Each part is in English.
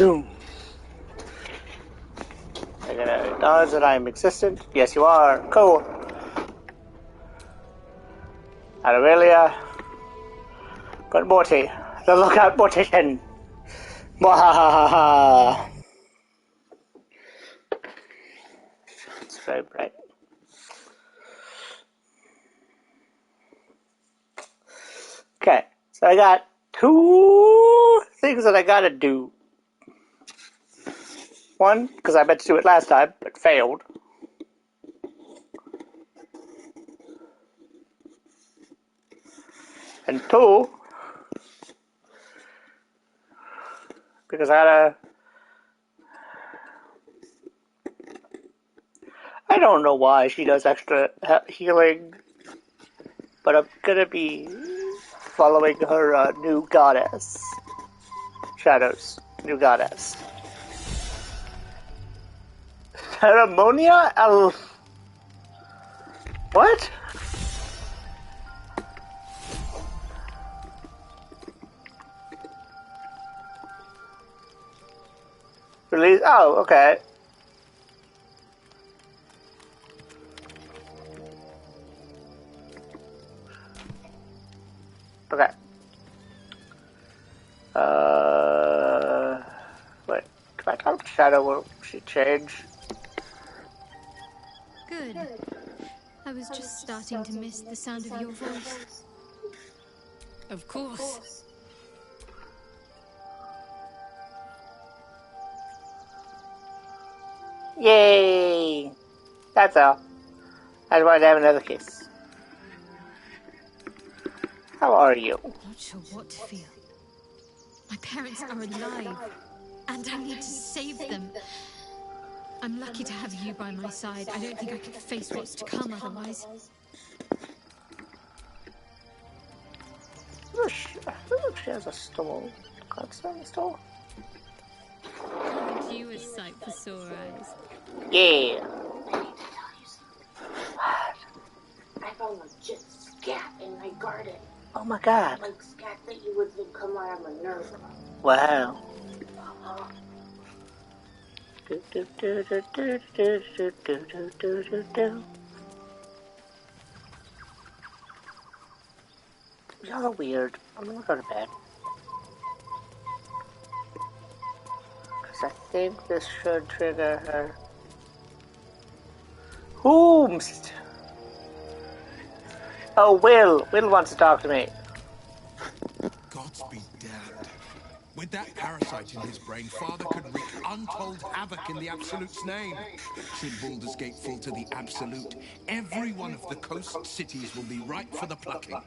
Zoom. I gotta acknowledge that I am existent. Yes, you are. Cool. Aurelia. But Morty. The lookout mortician. Mwahaha. It's very bright. Okay, so I got 2 things that I gotta do. One, because I meant to do it last time, but failed. And 2, because I don't know why she does extra healing, but I'm gonna be following her new goddess. Shadow's new goddess. Ceremonia What? Release? Oh, okay. Okay. Wait. If I talk to Shadow, will she change? Good. I was just starting to miss the sound of your voice. Of course. Yay! That's all. I just wanted to have another kiss. How are you? Not sure what to feel. My parents are alive, and I need to save them. I'm lucky to have you by my side. I don't think I could face what's to come otherwise. She has a stole. Constant stole? Aren't you a sight for sore eyes? Yeah. I found a legit scat in my garden. Oh my god. Like scat that you would think come out of a nerve. Wow. Y'all are weird. I'm gonna go to bed. Because I think this should trigger her. Whomst? Oh, Will. Will wants to talk to me. Gods be damned. With that parasite in his brain, Father could wreak untold havoc in the Absolute's name. Should Baldur's Gate fall to the Absolute, every one of the coast cities will be ripe for the plucking.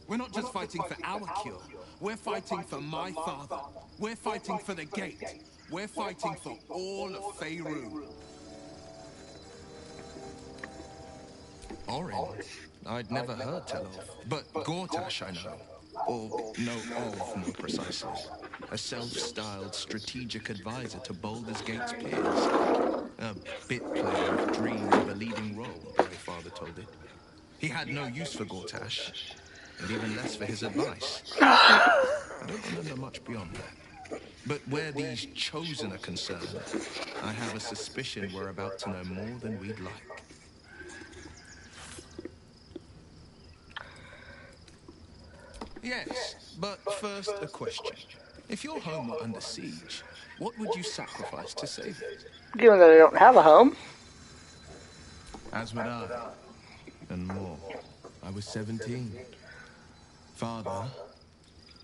We're not just fighting for our cure. We're fighting for my father. We're fighting for the Gate. We're fighting for all of Faerun. Orange? I'd never heard tell of, but Gortash I know. Or know of, more precisely. A self-styled strategic advisor to Baldur's Gate's peers. A bit player who dreamed of a leading role, my father told it. He had no use for Gortash, and even less for his advice. I don't remember much beyond that. But where these chosen are concerned, I have a suspicion we're about to know more than we'd like. Yes, but first a question. If your home were under siege, what would you sacrifice to save it? Given that I don't have a home. As would I. And more. I was 17. Father,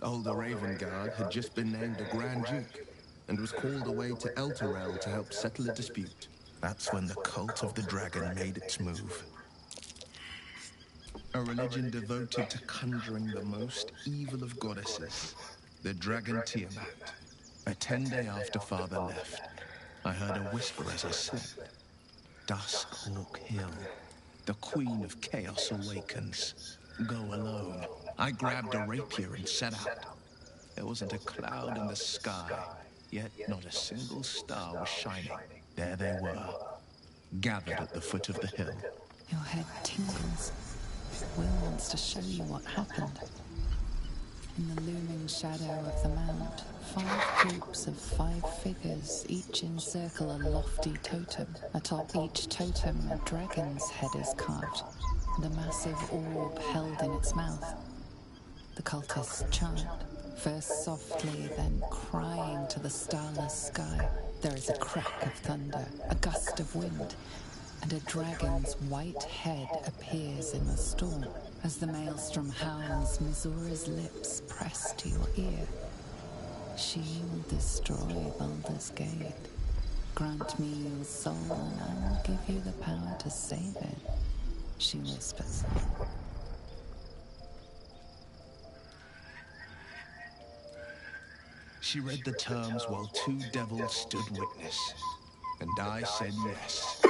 older Raven Guard, had just been named a Grand Duke and was called away to Elturel to help settle a dispute. That's when the cult of the dragon made its move. A religion devoted to conjuring the most evil of goddesses, the dragon Tiamat. A 10-day after Father left, I heard a whisper as I slept. Duskhawk Hill, the Queen of Chaos awakens. Go alone. I grabbed a rapier and set out. There wasn't a cloud in the sky, yet not a single star was shining. There they were, gathered at the foot of the hill. Your head tingles. Will wants to show you what happened. In the looming shadow of the mount, 5 groups of 5 figures each encircle a lofty totem. Atop each totem, a dragon's head is carved, and a massive orb held in its mouth. The cultists chant, first softly, then crying to the starless sky. There is a crack of thunder, a gust of wind, and a dragon's white head appears in the storm. As the maelstrom howls, Missoura's lips press to your ear. She will destroy Baldur's Gate. Grant me your soul and I will give you the power to save it, she whispers. She read the terms while 2 devils stood witness, and I said yes.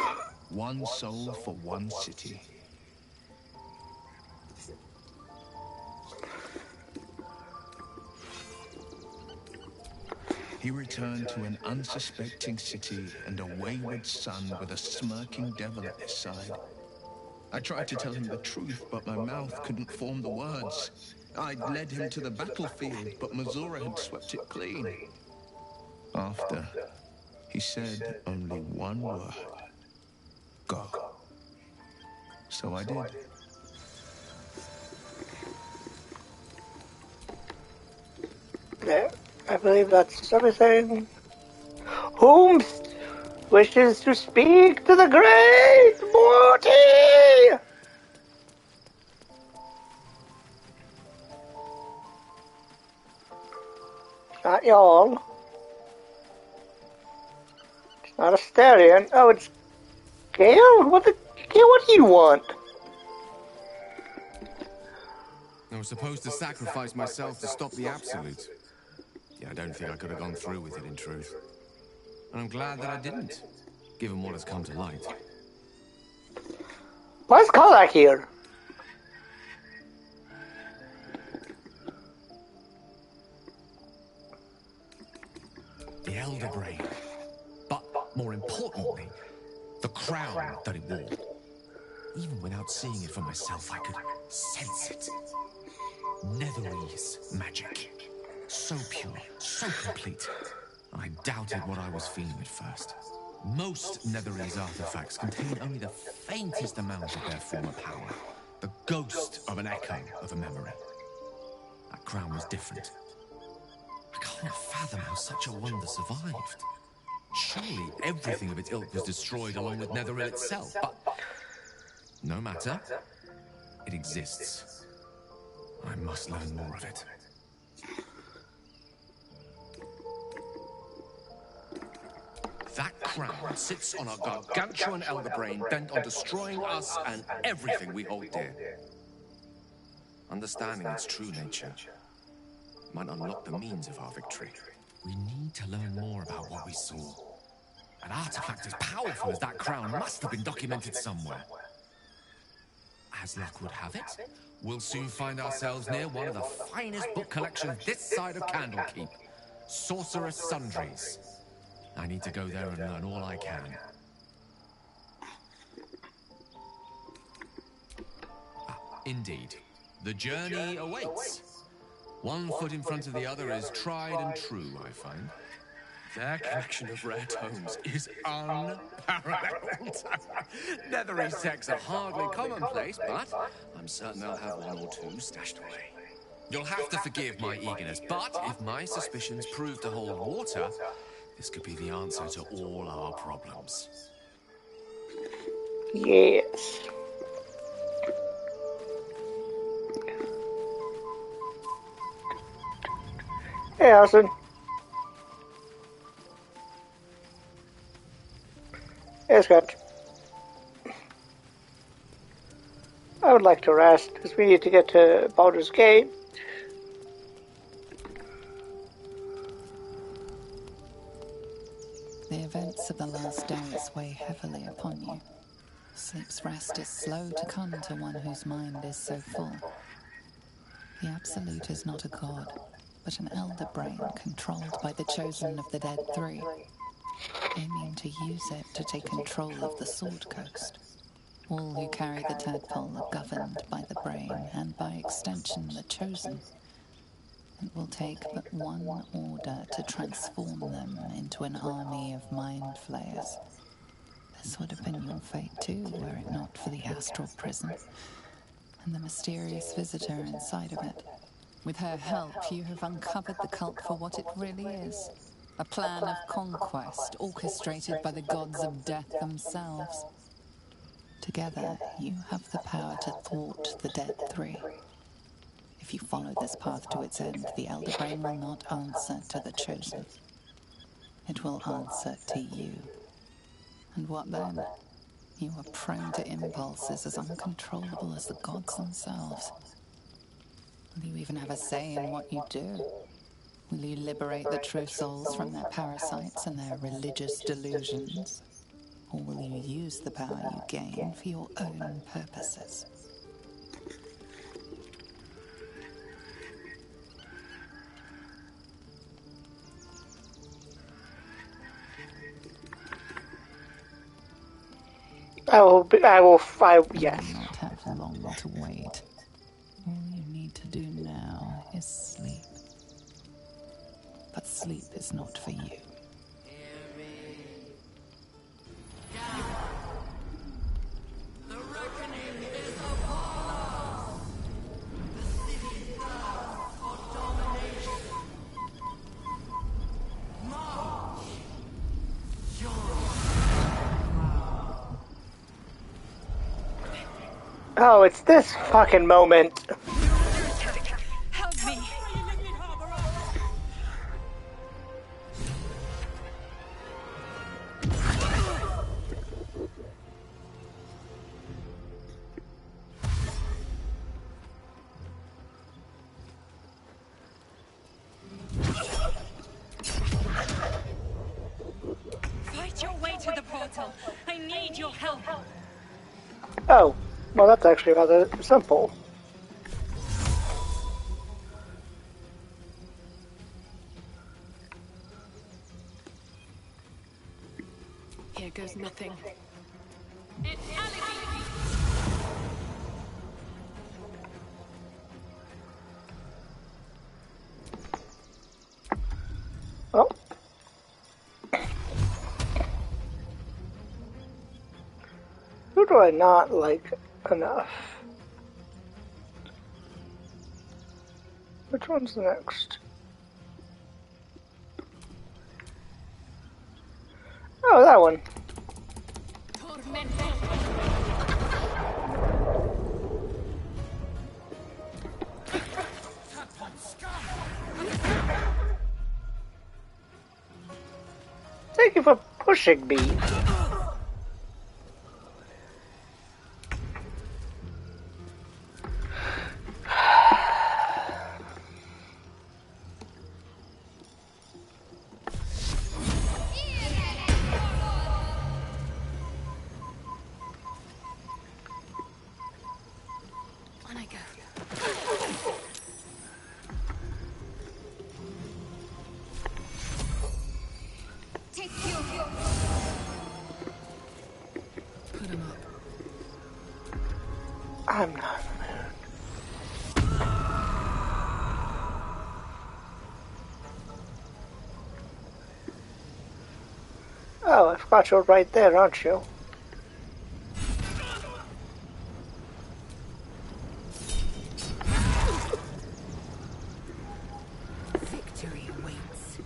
1 soul for 1 city. He returned to an unsuspecting city and a wayward son with a smirking devil at his side. I tried to tell him the truth, but my mouth couldn't form the words. I'd led him to the battlefield, but Missoura had swept it clean. After, he said only 1 word. Go. So I did. There. I believe that's everything. Whom wishes to speak to the great Morty? Not y'all. It's not Asterion. Oh, it's Gale? What do you want? I was supposed to sacrifice myself to stop the Absolute. Yeah, I don't think I could have gone through with it, in truth. And I'm glad that I didn't, given what has come to light. Why is Kalak here? The Elder Brain. But, more importantly, the crown that it wore. Even without seeing it for myself, I could sense it. Netherese magic. So pure, so complete. I doubted what I was feeling at first. Most Netherese artifacts contain only the faintest amount of their former power. The ghost of an echo of a memory. That crown was different. I can't fathom how such a wonder survived. Surely everything of its ilk was destroyed along with Netheril itself, but no matter. It exists. I must learn more of it. That crown sits on a gargantuan elder brain bent on destroying us and everything we hold dear. Understanding its true nature might unlock the means of our victory. We need to learn more about what we saw. An artifact as powerful as that crown must have been documented somewhere. As luck would have it, we'll soon find ourselves near one of the finest book collections this side of Candlekeep. Sorcerous Sundries. I need to go there and learn all I can. Indeed. The journey awaits. 1 foot in front of the other is tried and true, I find. Their collection of rare tomes is unparalleled. Netherese texts are hardly commonplace, but I'm certain they'll have 1 or 2 stashed away. You'll have to forgive my eagerness, but if my suspicions prove to hold water, this could be the answer to all our problems. Yes. Hey, Allison. Hey, Scott. I would like to rest, because we need to get to Baldur's Gate. The events of the last days weigh heavily upon you. Sleep's rest is slow to come to one whose mind is so full. The Absolute is not a god, but an elder brain controlled by the chosen of the Dead Three. They mean to use it to take control of the Sword Coast. All who carry the tadpole are governed by the brain, and by extension the chosen. It will take but one order to transform them into an army of mind flayers. This would have been your fate too, were it not for the astral prison and the mysterious visitor inside of it. With her help, you have uncovered the cult for what it really is. A plan of conquest orchestrated by the gods of death themselves. Together, you have the power to thwart the Dead Three. If you follow this path to its end, the Elder Brain will not answer to the Chosen. It will answer to you. And what then? You are prone to impulses as uncontrollable as the gods themselves. Will you even have a say in what you do? Will you liberate the true souls from their parasites and their religious delusions? Or will you use the power you gain for your own purposes? Yes. You will not have long to wait. All you need to do now is sleep. But sleep is not for you. Oh, it's this fucking moment. Help me! Fight your way to the portal. I need your help. Oh, well, that's actually rather simple. Here goes nothing. Oh. Who do I not like enough? Which one's next? Oh, that one. Thank you for pushing me. On I go. Take you. Put him up. I'm not. Oh, I forgot you're right there, aren't you? Victory awaits.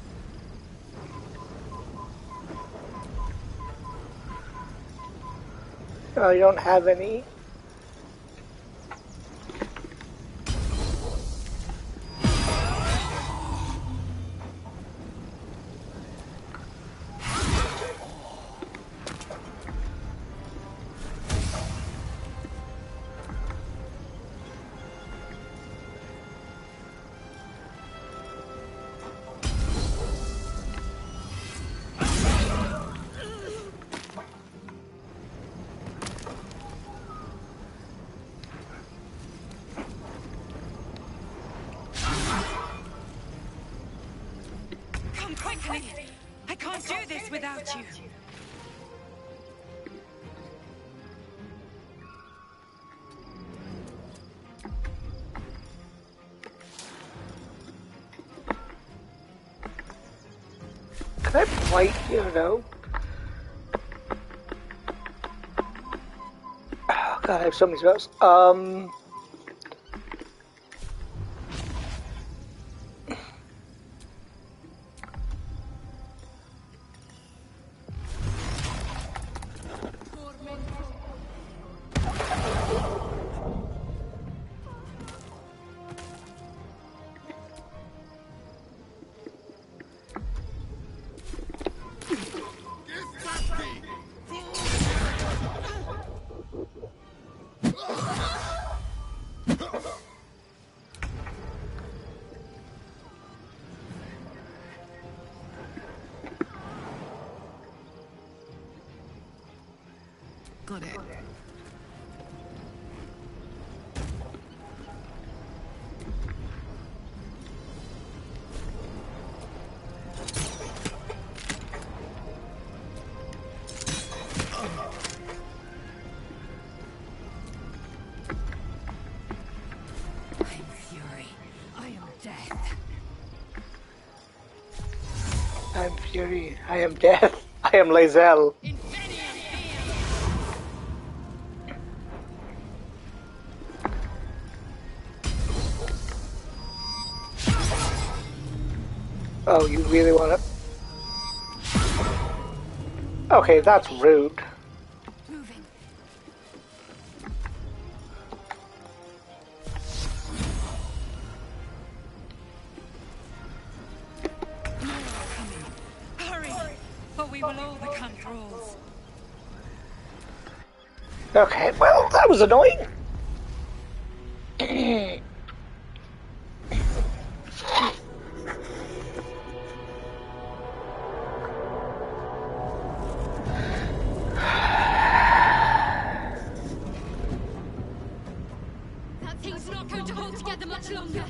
Oh, you don't have any. Come quickly! I can't do this without you. quite here though. Oh god, I have so many spells. Got it. I'm fury. I am death. I'm Fury. I am Death. I am Lae'zel. Oh, you really want to? Okay, that's rude. Moving. More are coming. Hurry, or we will all become thralls. Okay, well, that was annoying. That thing's not going to hold together much longer.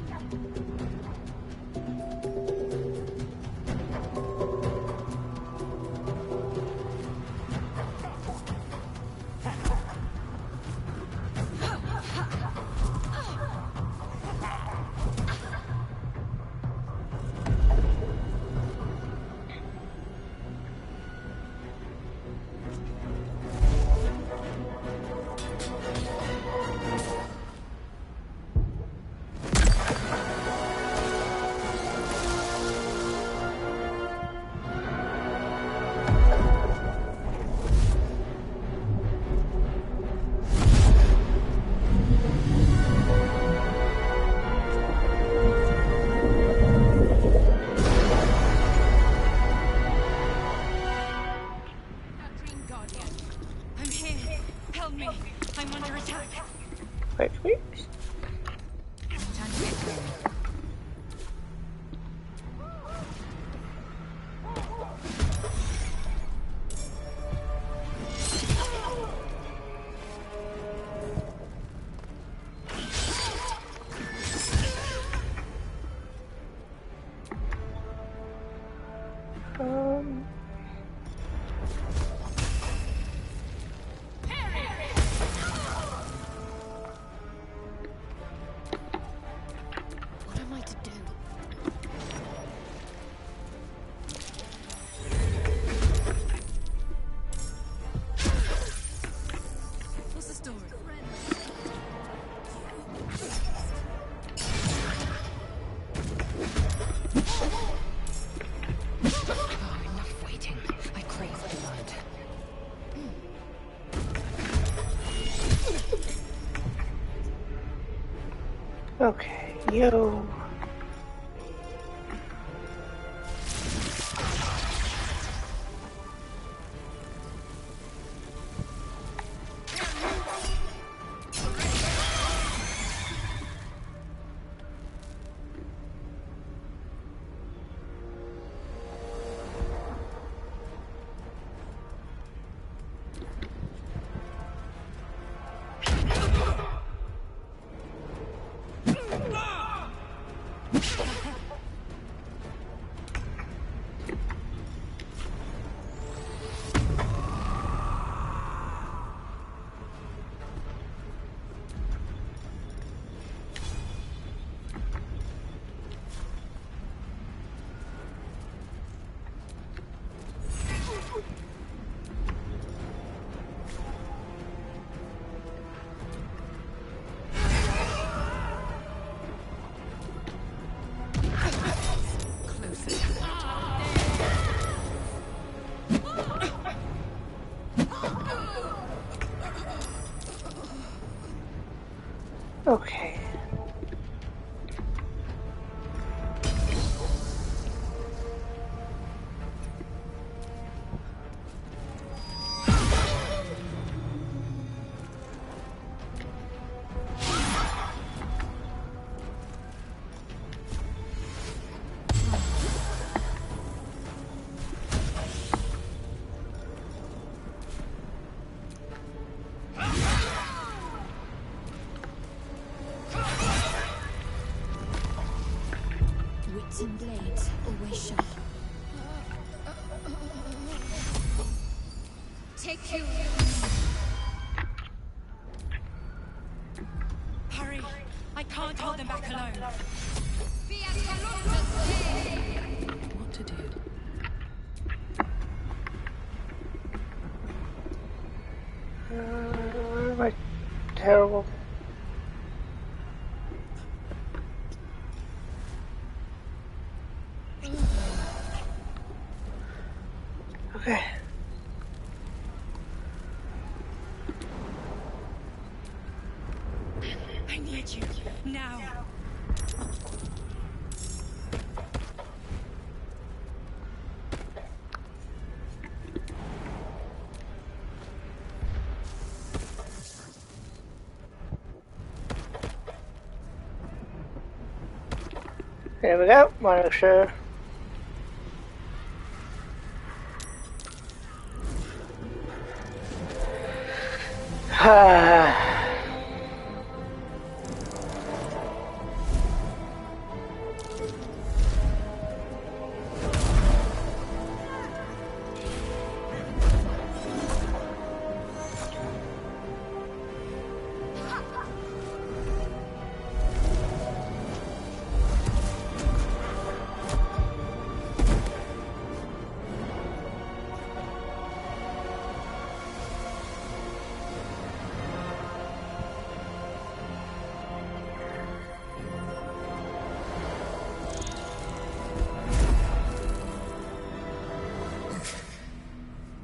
I'm here. Help me. I'm under attack. Wait, wait. Time to get going. What am I to do? What's the story? Oh, enough waiting. I crave blood. Okay, yo. Okay. Wits and blades always sharp. Take you. Hurry! I can't hold them back alone. What to do? My terrible. Okay. I need you now. There we go. Want to make sure.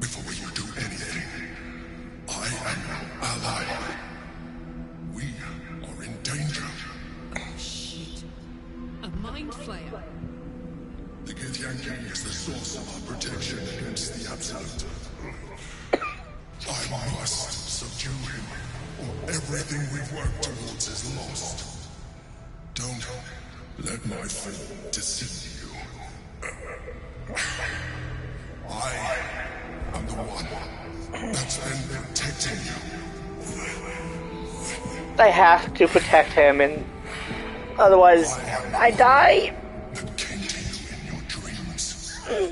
Before you do anything, I am your ally. We are in danger. Shit. A mind flayer. The Githyanki is the source of our protection against the Absolute. I must subdue him, or everything we've worked towards is lost. Don't let my fall deceive you. I am the one that's been protecting you. I have to protect him, and otherwise, I die. That came to you in your dreams. Help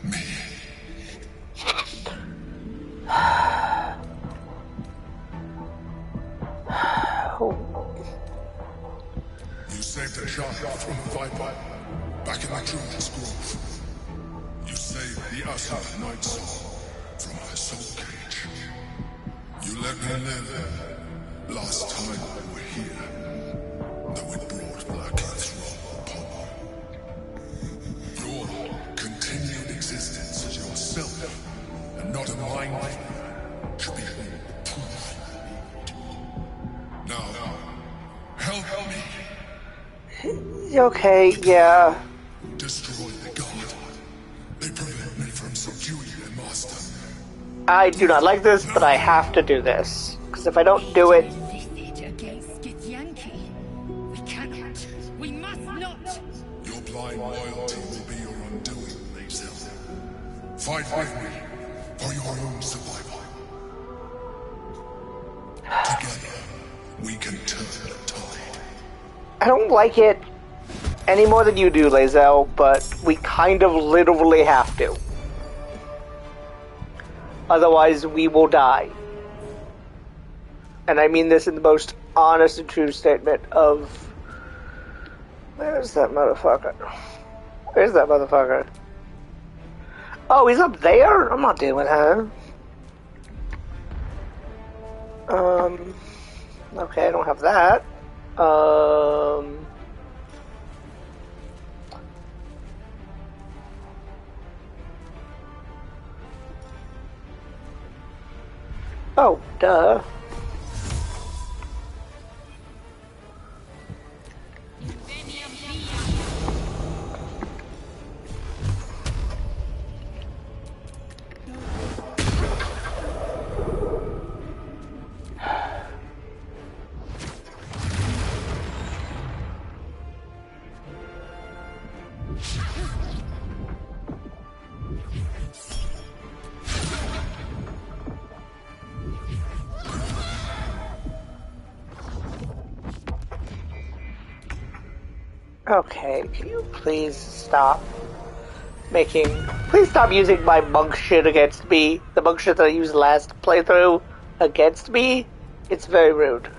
me. You saved a child from a viper back in the Druge's Grove. You saved the Asa Night Soul from her soul cage. You let me live last time we were here, though it brought Black Earth's wrath upon you. Your continued existence as yourself, and not a mind flayer, should be proof. Now, help me. Okay, yeah. Destroy the god. They prevent me from subduing their master. I do not like this, but I have to do this. Because if I don't do it, Against Githyanki. We cannot. We must not. Your blind loyalty will be your undoing, Lazel. Fight with me for your own survival. Together, we can turn the tide. I don't like it any more than you do, Lazel, but we kind of literally have to. Otherwise, we will die. And I mean this in the most honest and true statement of... Where's that motherfucker? Where's that motherfucker? Oh, he's up there? I'm not dealing with him. Okay, I don't have that. Oh, duh. Okay, can you please stop please stop using my monk shit against me. The monk shit that I used last playthrough against me. It's very rude.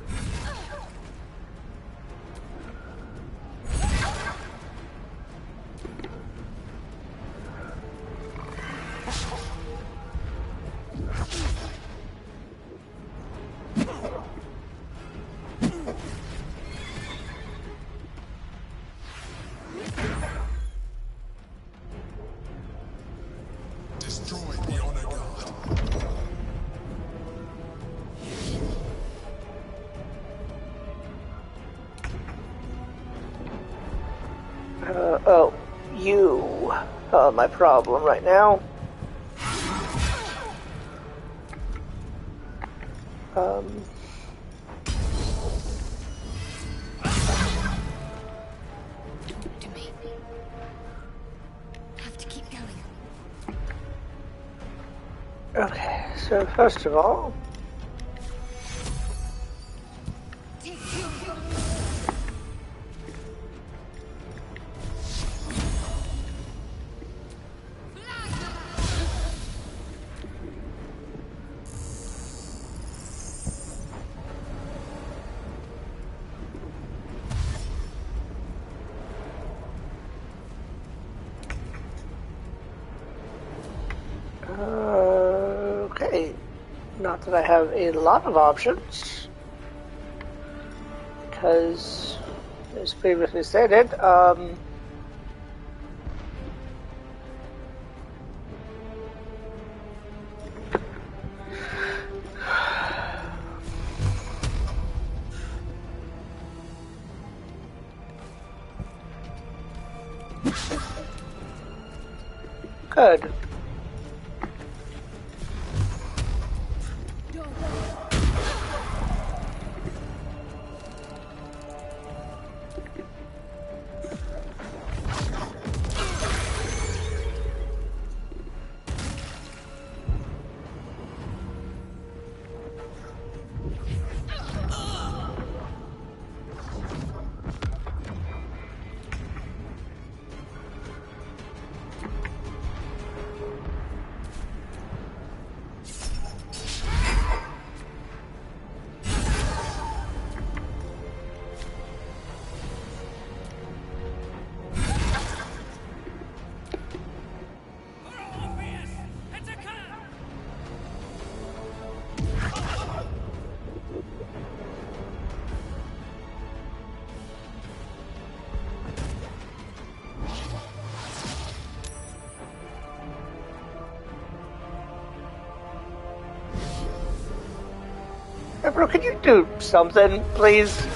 Destroy the honor guard. Oh, you are my problem right now. To me. Have to keep going. Okay, so first of all, okay, not that I have a lot of options, because, as previously stated, good. Hey, bro, could you do something, please?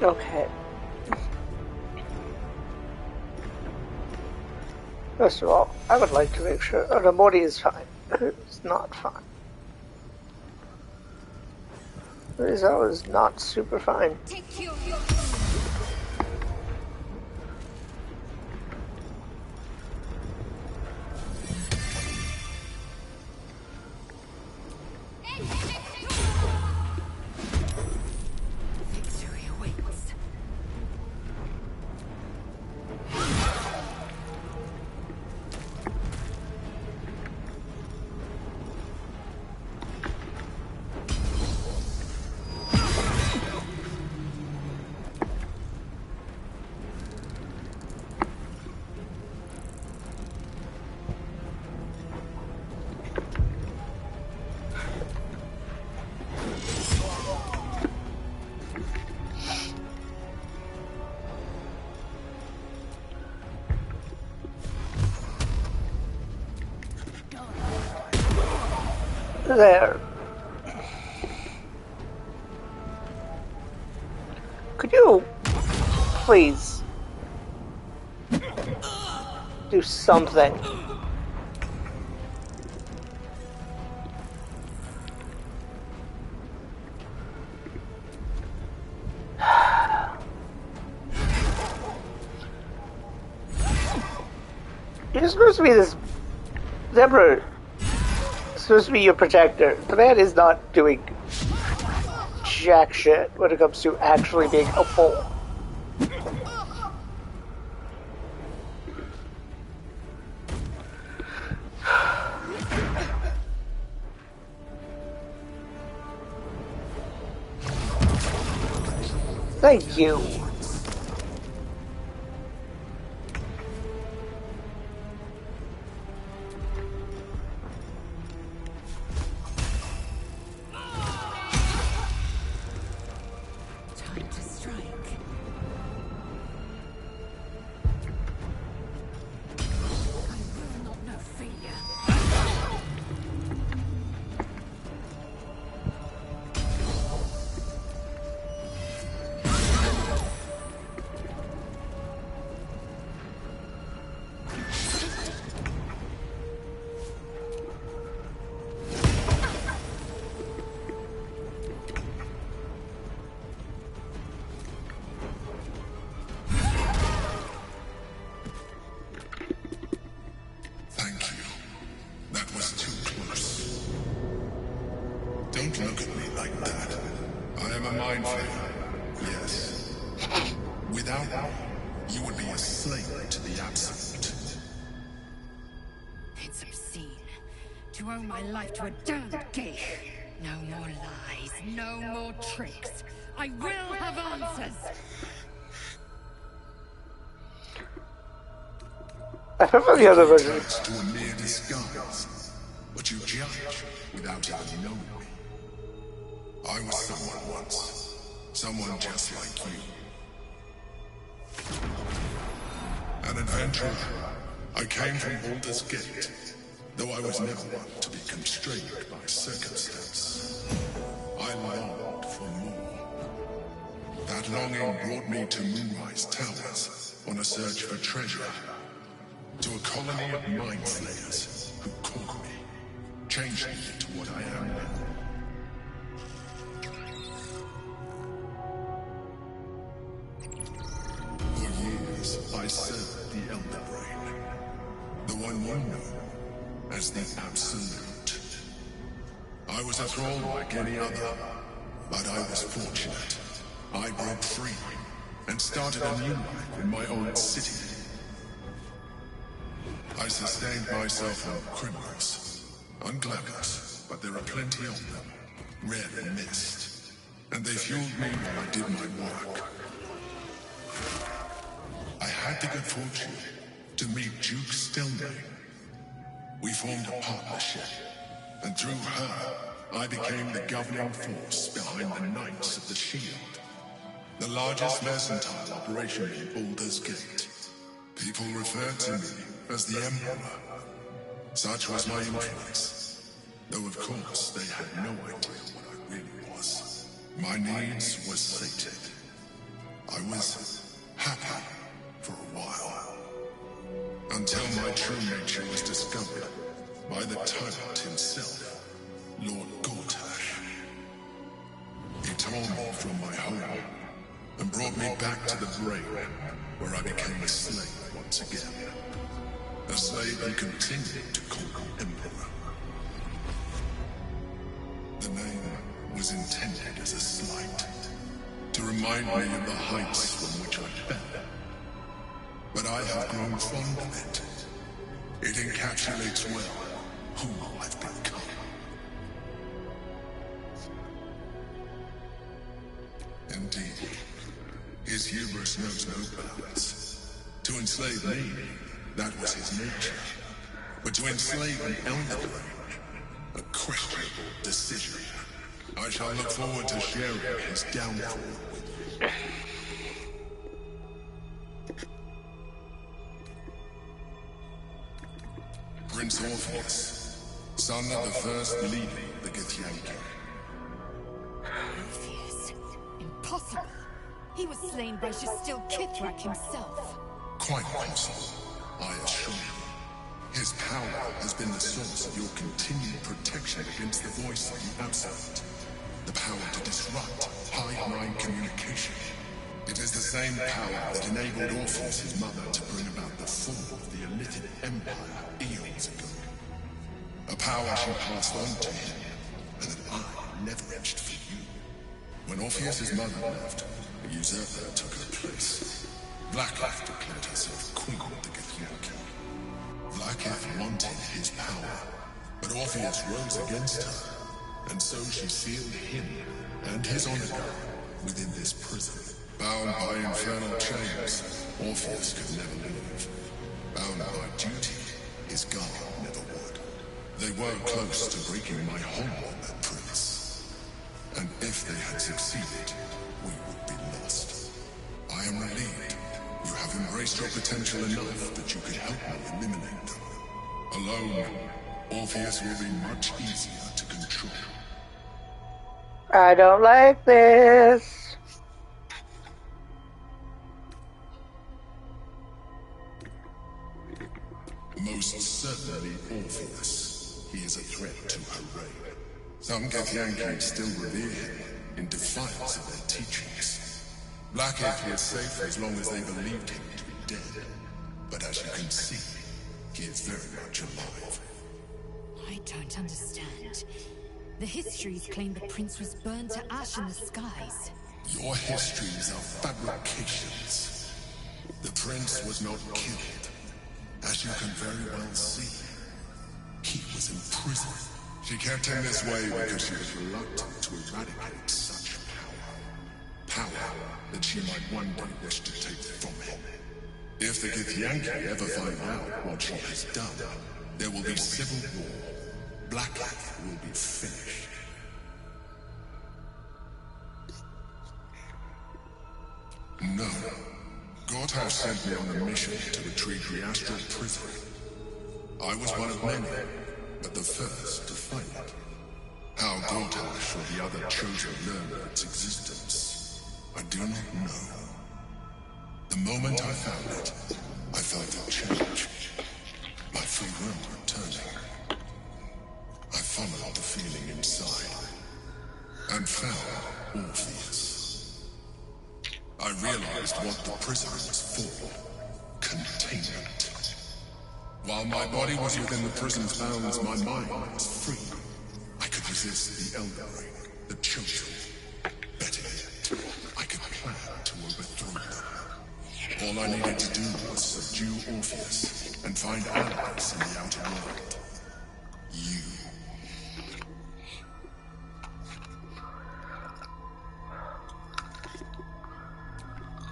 Okay. First of all, I would like to make sure the body is fine. It's not fine. Rizzo is not super fine. Take you. Victory awaits. There. Could you please do something? You're supposed to be this Zebra. Supposed supposed to be your protector. The man is not doing jack shit when it comes to actually being helpful. Thank you. Time to strike. I will not know failure. Thank you. That was too close. Don't look at me like that. I am a mind flayer. Yes. Without me, you would be a slave to the absolute. It's obscene to owe my life to a damned geek. No more lies, no more tricks. I will have answers. I prefer the other version. To a mere disguise, but you judge without even knowing me. I was someone once, someone just like you. An adventurer. I came from Baldur's Gate, though I was never one to be constrained by circumstance. I longed for more. That longing brought me to Moonrise Towers on a search for treasure. To a colony of mind flayers who caught me, changed me into what I am now. For years, I served the Elder Brain, the one you know as the Absolute. I was a thrall like any other, but I was fortunate. I broke free and started a new life in my own city. I sustained myself on criminals. Unglamorous, but there are plenty of them. Rarely missed. And they fueled me while I did my work. I had the good fortune to meet Duke Stelmane. We formed a partnership, and through her, I became the governing force behind the Knights of the Shield. The largest mercantile operation in Baldur's Gate. People referred to me as the Emperor. Such was my influence. Though of course they had no idea what I really was. My needs were sated. I was happy for a while. Until my true nature was discovered by the tyrant himself, Lord Gortash. He tore me from my home and brought me back to the brain, where I became a slave once again. A slave who continued to call me Emperor. The name was intended as a slight, to remind me of the heights from which I fell. But I have grown fond of it. It encapsulates well who I've become. Indeed, his hubris knows no bounds. To enslave me, that was his nature. But to enslave an Elder Brain, a questionable decision. I shall look forward to sharing his downfall with you. Prince Orpheus, son of the first leader of the Githyanki. Orpheus? Impossible. He was slain by Jastil Kithrak himself. Quite possible, I assure you. His power has been the source of your continued protection against the voice of the Absolute. The power to disrupt hive-mind communication. It is the same power that enabled Orpheus' mother to bring about the fall of the Elitid Empire eons ago. A power she passed on to him, and that I leveraged for you. When Orpheus's mother left, a usurper took her place. Blackleaf declared herself queen of the Githyanki. Blackleaf wanted his power, but Orpheus rose against her, and so she sealed him and his honor within this prison. Bound by infernal chains, Orpheus could never leave. Bound by duty, his guard never would. They were close to breaking my hold on that prince. And if they had succeeded, we would be lost. I am relieved you have embraced your potential enough that you could help me eliminate them. Alone, Orpheus will be much easier to control. I don't like this. Most certainly Orpheus. He is a threat to her reign. Some Githyanki still revere him in defiance of their teachings. Blackleaf is safe as long as they believed him to be dead. But as you can see, he is very much alive. I don't understand. The histories claim the prince was burned to ash in the skies. Your histories are fabrications. The prince was not killed. As you can very well see, he was in prison. She kept him this way because she was reluctant to eradicate such power. Power that she might one day wish to take from him. If the Githyanki ever find out what she has done, there will be civil war. Blackleaf will be finished. No. Gortash sent me on a mission to retrieve the astral prison. I was one of many, but the first to find it. How Gortash or the other chosen learned of its existence, I do not know. The moment I found it, I felt a change. My free will returning. I followed the feeling inside, and found Orpheus. I realized what the prison was for. Containment. While my body was within the prison's bounds, my mind was free. I could resist the Elder Ring, the Chosen. Better yet, I could plan to overthrow them. All I needed to do was subdue Orpheus and find allies in the outer world. You.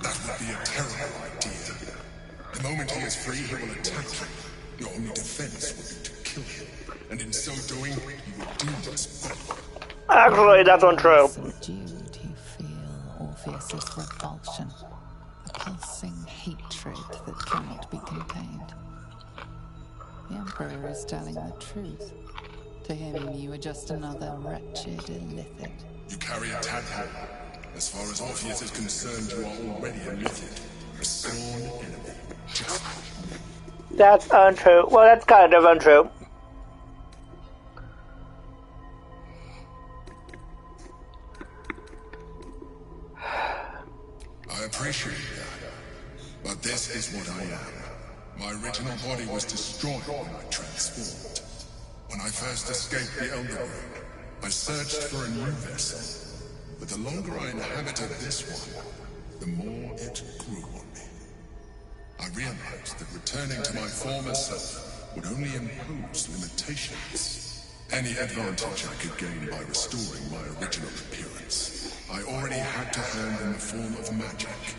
That would be a terrible idea. The moment he is free, he will attack you. Your only defense will be to kill him. And in so doing, you will doom us both. Actually, that's untrue. Subdued, you feel Orpheus's revulsion. A pulsing hatred that cannot be contained. The Emperor is telling the truth. To him, you are just another wretched illithid. You carry a tadpole. As far as Orpheus is concerned, you are already a illithid. A sworn enemy. Just That's untrue. Well, that's kind of untrue. I appreciate that. But this is what I am. My original body was destroyed when I transformed. When I first escaped the Elder Ring, I searched for a new vessel. But the longer I inhabited this one, the more it grew on me. I realized that returning to my former self would only impose limitations. Any advantage I could gain by restoring my original appearance, I already had to hand in the form of magic,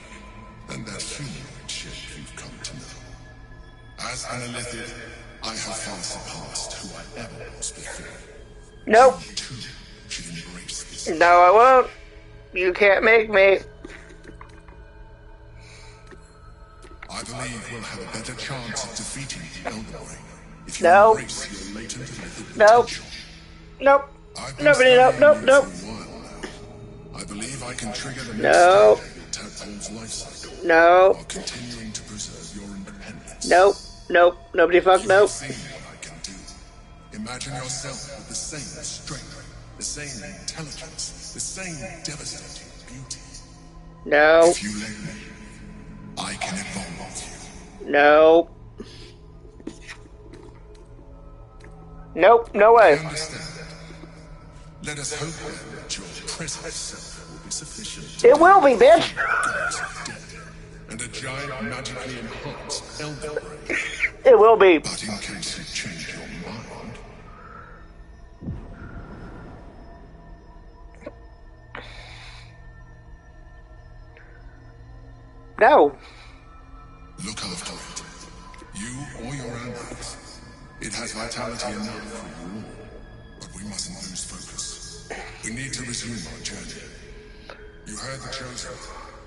and that humanoid shape you've come to know. As an illithid, I have far surpassed who I ever was before. Nope. You too should embrace this. No, I won't. You can't make me. I believe we'll have a better chance of defeating the Elder Ring if you No. embrace your latent illithid Nope. potential. Nope. I've been Nobody, nope, studying nope, you nope. for a while now. I believe I can trigger the next Nope. stage of your tadpole's life cycle Nope. while continuing to preserve your independence. Nope. Nope. Nobody fuck You nope. have seen what I can do. Imagine yourself with the same strength, the same intelligence, the same devastating beauty. No. If you let me, I can evolve you. No. Nope, no way. I understand. Let us hope then that your present self will be sufficient. It will be, bitch. Gods of death and a giant magically enhanced elder brain. It will be. But in case you change your mind, No. look after it. You or your allies. It has vitality enough for you all. But we mustn't lose focus. We need to resume our journey. You heard the Chosen.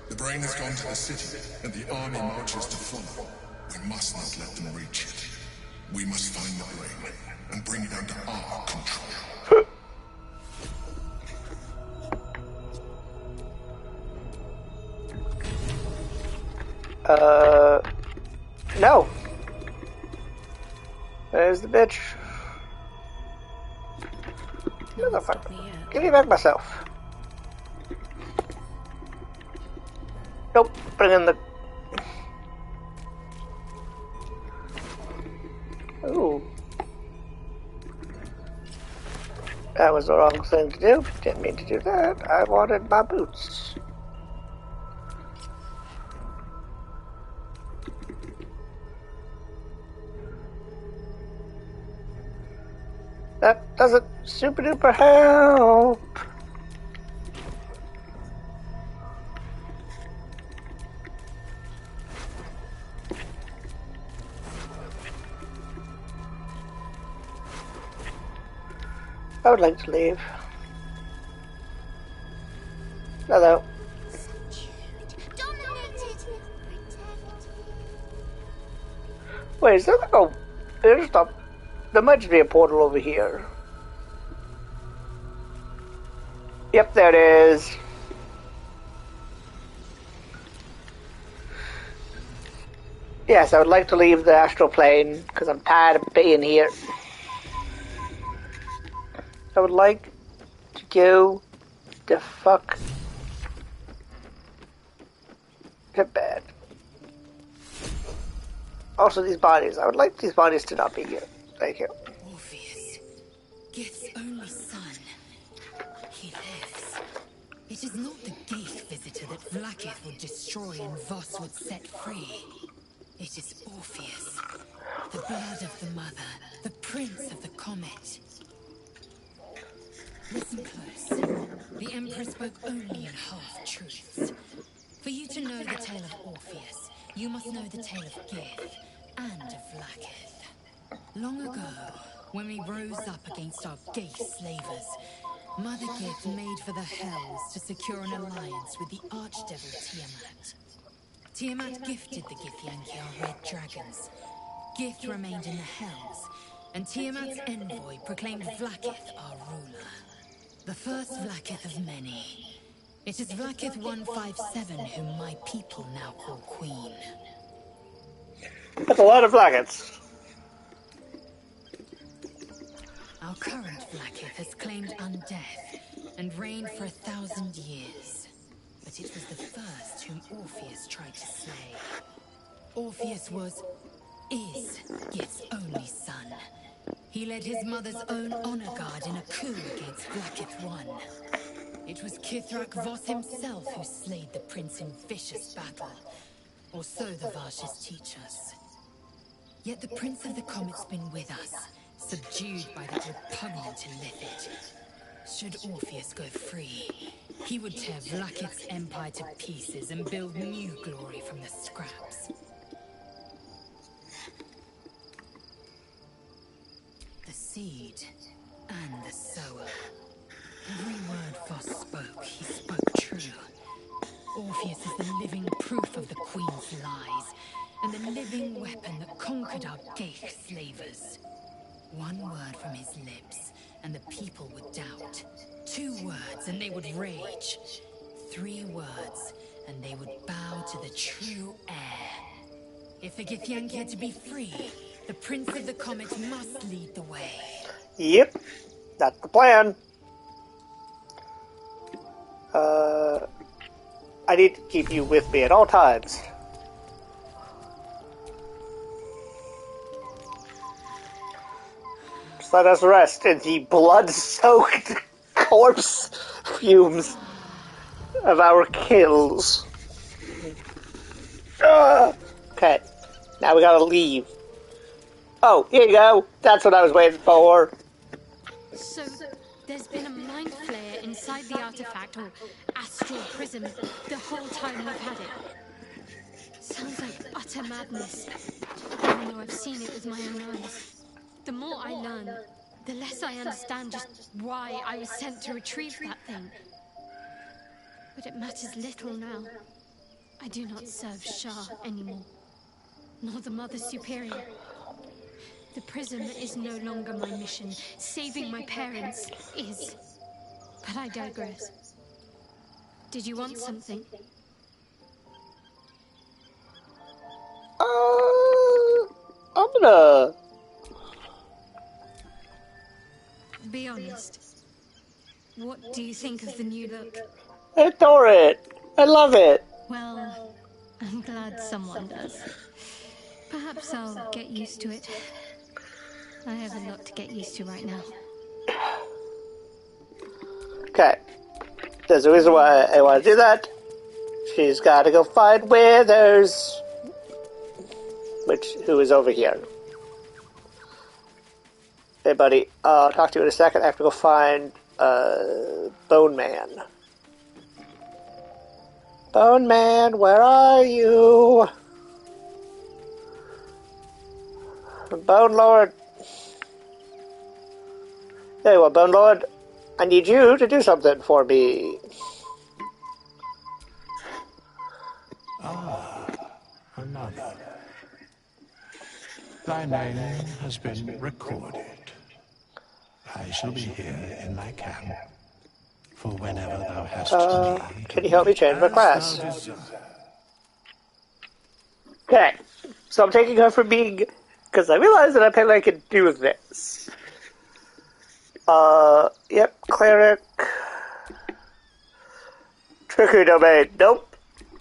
The brain has gone to the city, and the army marches to follow. We must not let them reach it. We must find the brain and bring it under our control. No. There's the bitch. Motherfucker. Give me back myself. Nope. Bring in the... Ooh. That was the wrong thing to do. Didn't mean to do that. I wanted my boots. That doesn't super duper help. I would like to leave. Hello. Wait, is there like a... There's a... There might be a portal over here. Yep, there it is. Yes, I would like to leave the astral plane because I'm tired of being here. I would like to go the fuck to bed. Also, these bodies. I would like these bodies to not be here. Thank you. Orpheus, Gith's only son. He lives. It is not the Geich visitor that Vlaakith would destroy and Voss would set free. It is Orpheus, the blood of the mother, the prince of the comet. Listen close. The Emperor spoke only in half-truths. For you to know the tale of Orpheus, you must know the tale of Gith and of Vlaakith. Long ago, when we rose up against our Geich slavers, Mother Gith made for the Hells to secure an alliance with the archdevil Tiamat. Tiamat gifted the Githyanki our red dragons. Gith remained in the Hells, and Tiamat's envoy proclaimed Vlaakith our ruler. The first Vlaakith of many. It is Vlaakith 157 whom my people now call Queen. That's a lot of Vlaakiths. Our current Vlaakith has claimed undeath and reigned for 1,000 years. But it was the first whom Orpheus tried to slay. Orpheus is Gith's only son. He led his mother's own honor guard in a coup against Vlaakith I. It was Kithrak Voss himself who slayed the prince in vicious battle. Or so the Varshes teach us. Yet the Prince of the Comet's been with us, subdued by that repugnant illithid. Should Orpheus go free, he would tear Vlaakith's empire to pieces and build new glory from the scraps. The seed and the sower. Every word Voss spoke, he spoke true. Orpheus is the living proof of the Queen's lies, and the living weapon that conquered our Geich slavers. One word from his lips, and the people would doubt. 2 words, and they would rage. 3 words, and they would bow to the true heir. If the Githyanki are to be free, the Prince of the Comet must lead the way. Yep, that's the plan. I need to keep you with me at all times. Let us rest in the blood-soaked corpse fumes of our kills. Okay, now we gotta leave. Oh, here you go. That's what I was waiting for. So, there's been a mind flare inside the artifact, or astral prism, the whole time we've had it. Sounds like utter madness, even though I've seen it with my own eyes. The more I learn, the less I understand just why I was sent to retrieve that thing. But it matters little now. I do not serve Shah anymore, nor the Mother Superior. The prism is no longer my mission. Saving my parents is. But I digress. Did you want something? I'm gonna... Be honest. What do you think of the new look? I adore it. I love it. Well, I'm glad someone does. Perhaps I'll get used to it. I have a lot to get used to right now. Okay. There's a reason why I want to do that. She's got to go find Withers. Who is over here. Hey, buddy. I'll talk to you in a second. I have to go find Bone Man. Bone Man, where are you? Bone Lord. There you are, Bone Lord. I need you to do something for me. Another. Thy name has been recorded. I shall be here in my camp for whenever thou hast need. Can you help me change my class? Okay, so I'm taking her from being... Because I realized that apparently I can do this. Yep, Cleric. Trickery Domain, nope.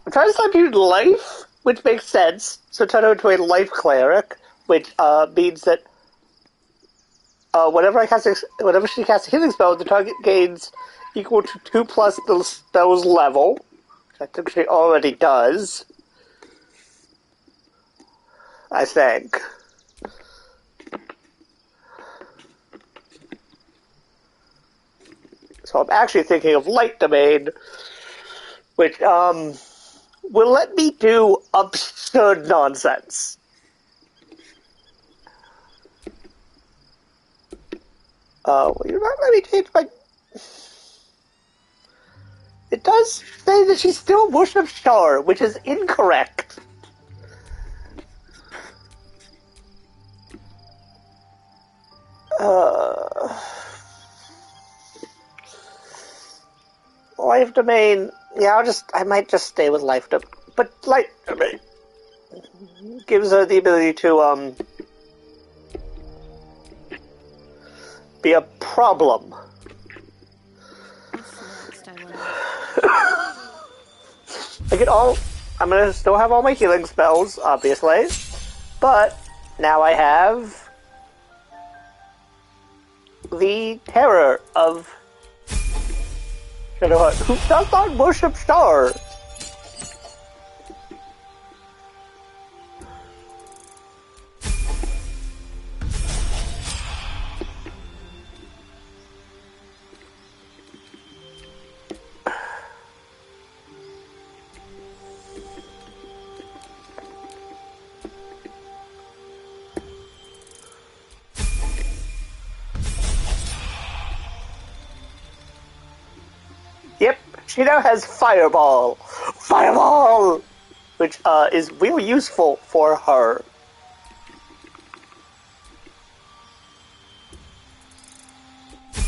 I'm trying to start using Life, which makes sense. So turn her into a Life Cleric, which means that whenever she casts a healing spell, the target gains equal to 2 plus the spell's level. I think she already does. I think. So I'm actually thinking of Light Domain, which will let me do absurd nonsense. Will you not let me change my... It does say that she's still Worship Star, which is incorrect. Life Domain. Yeah, I might just stay with Life Domain. But Life Domain gives her the ability to, be a problem. I'm gonna still have all my healing spells, obviously. But now I have the terror of Shadowheart, who does not worship Star. Yep, she now has Fireball. Fireball! Which is really useful for her.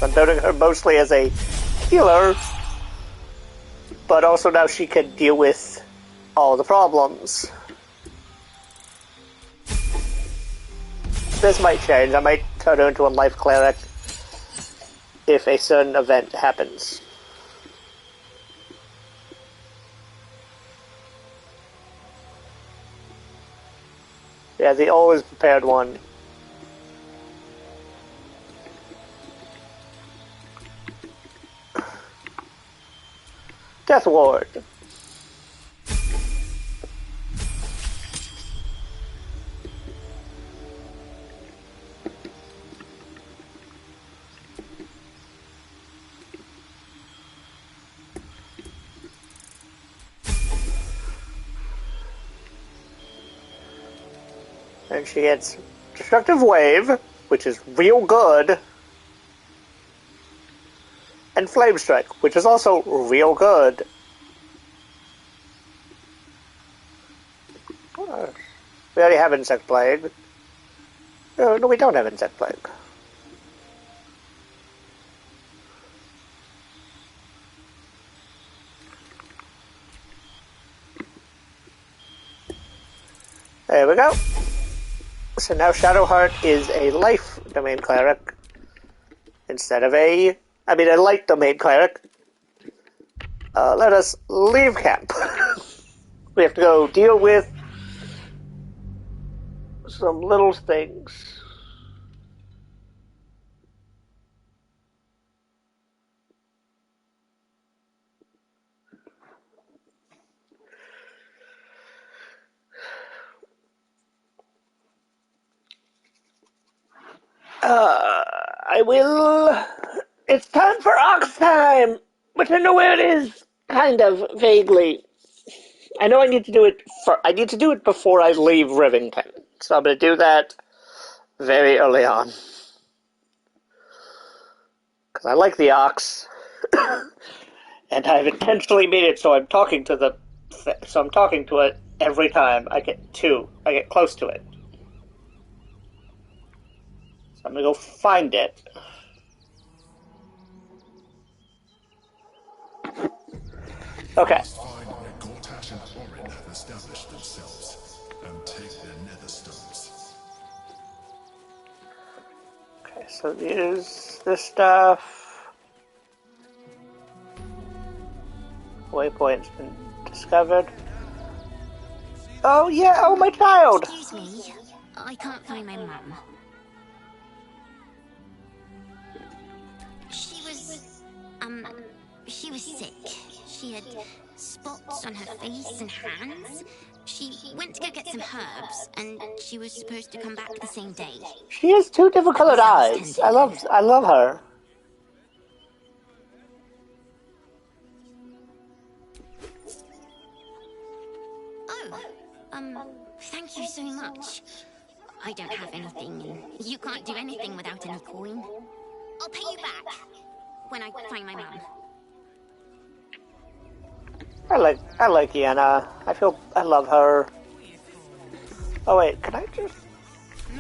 I'm building her mostly as a healer, but also now she can deal with all the problems. This might change. I might turn her into a Life Cleric if a certain event happens. Yeah, the always prepared one. Death Ward. And she gets Destructive Wave, which is real good, and Flame Strike, which is also real good. We already have Insect Plague. No, we don't have Insect Plague. There we go. So now Shadowheart is a life domain cleric instead of a light domain cleric. Let us leave camp. We have to go deal with some little things. I will... It's time for Ox time! But I know where it is, kind of, vaguely. I know I need to do it before I leave Rivington. So I'm going to do that very early on. Because I like the Ox. And I've intentionally made it so I'm talking to it every time I get close to it. So I'm going to go find it. Okay. Find where Gortash and Orin have established themselves and take their nether stones. Okay, so use this stuff. Waypoint's been discovered. Oh yeah, oh my child! Excuse me, I can't find my mum. She was sick. She had spots on her face and hands. She went to go get some herbs, and she was supposed to come back the same day. She has two different colored eyes. I love her. Thank you so much. I don't have anything, and you can't do anything without any coin. I'll pay you back when I find my mum. I like Yenna. I love her. Oh wait, can I just... I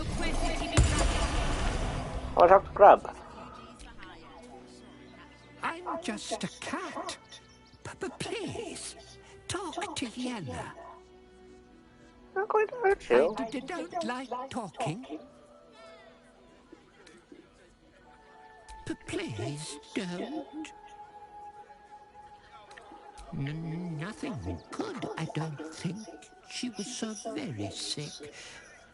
want to talk to Grub. I'm just a cat. But please, talk to Yenna. I'm not going to hurt you. I don't like talking. But please don't. Nothing good, I don't think. She was so very sick.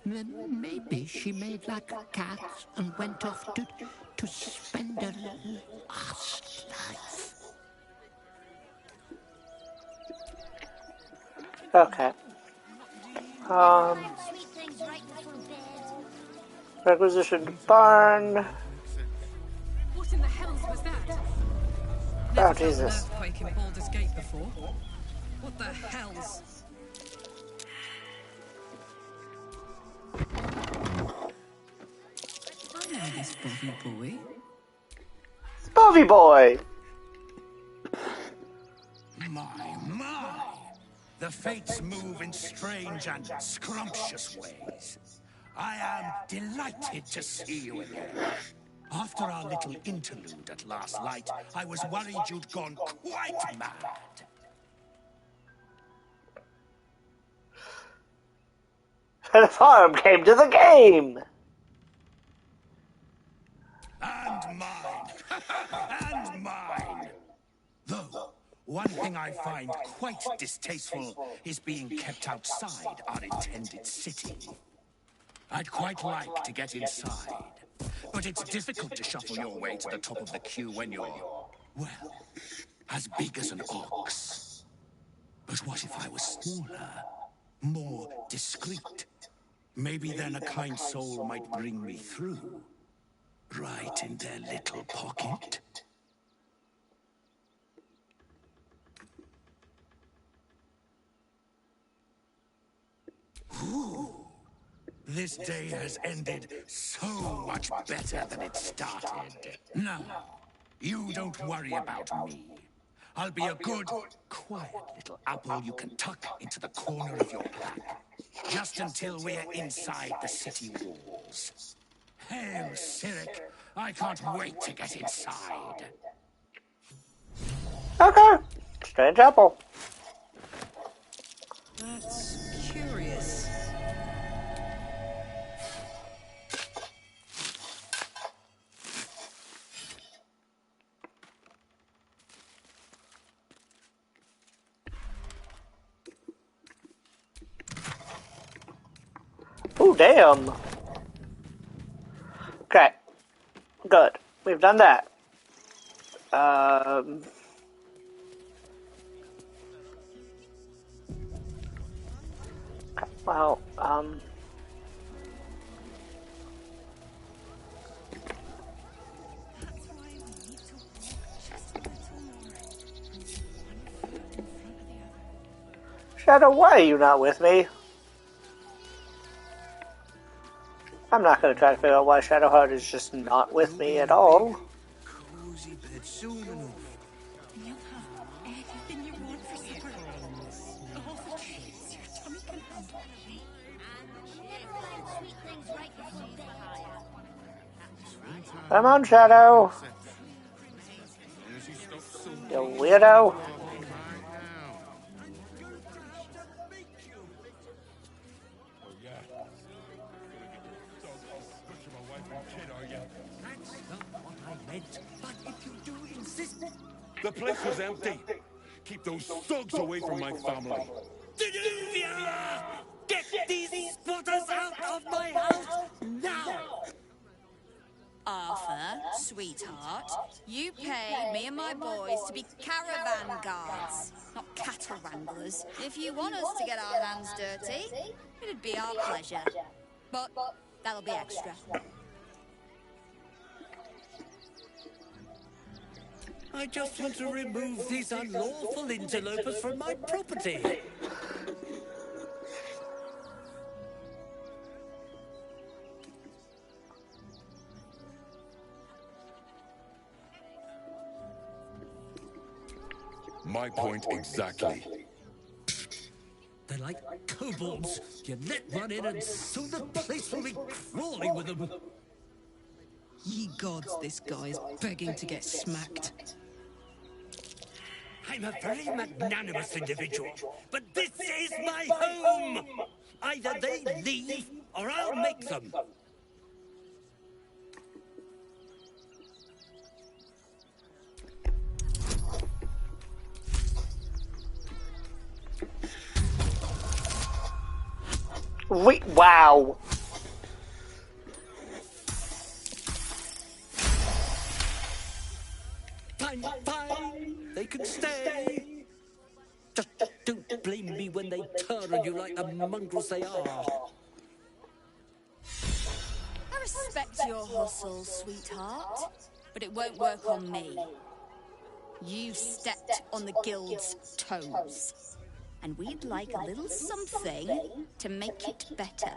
Maybe she made like cats and went off to spend her last life. Okay. Requisitioned barn. What in the hells was that? Oh, Never felt an Jesus. earthquake in Baldur's Gate before. What the hells? I know this Bobby boy. Bobby boy! My! The fates move in strange and scrumptious ways. I am delighted to see you again. After our little interlude at last light, I was worried you'd gone quite mad. And the farm came to the game! And mine! And mine! Though, one thing I find quite distasteful is being kept outside our intended city. I'd quite like to get inside, but it's difficult to shuffle your way to the top of the queue when you're, well, as big as an ox. But what if I was smaller, more discreet? Maybe then a kind soul might bring me through, right in their little pocket. Ooh. This day has ended so much better than it started. Now, you don't worry about me. I'll be a good, quiet little apple you can tuck into the corner of your pack. Just until we're inside the city walls. Hail, Cyric! I can't wait to get inside. Okay. Strange apple. That's curious. Ooh, damn. Okay. Good. We've done that. Well, Shadow, why are you not with me? I'm not going to try to figure out why Shadowheart is just not with me at all. Cozy bed soon enough. And you'll have everything you want for supper. All the treats your tummy can handle. Never mind sweet things right before bedtime. Come on, Shadow. You weirdo. That's not what I meant. But if you do insist... The place was empty. Keep those thugs away from my family. Denuvia! Get these squatters out of my house now! Arthur, sweetheart, you paid me and my boys to be caravan guards, not cattle wranglers. If you want us to get our hands dirty, it'd be our pleasure. But that'll be extra. I just want to remove these unlawful interlopers from my property. My point exactly. They're like kobolds. You let one in and soon the place will be crawling with them. Ye gods, this guy is begging to get smacked. I'm a very magnanimous individual, but this is my home! Either they leave, or I'll make them. Wow. Fine, they can stay. Just don't blame me when they turn on you like the mongrels they are. I respect your hustle, sweetheart, but it won't work on me. You've stepped on the guild's toes, and we'd like a little something to make it better.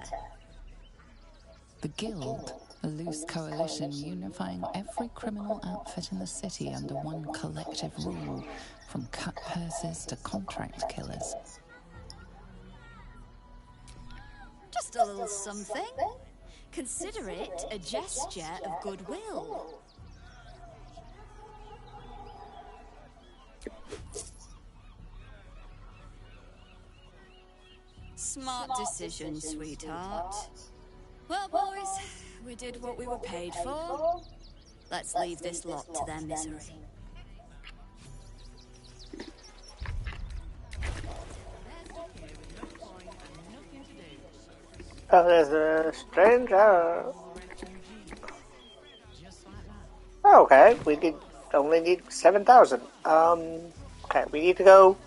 The Guild, a loose coalition unifying every criminal outfit in the city under one collective rule, from cut purses to contract killers. Just a little something. Consider it a gesture of goodwill. Smart decision, sweetheart. Well, boys, we did what we were paid for. Let's leave this lot to their misery. Oh, there's a strange arrow. Oh, okay, we could only need 7,000. Okay, we need to go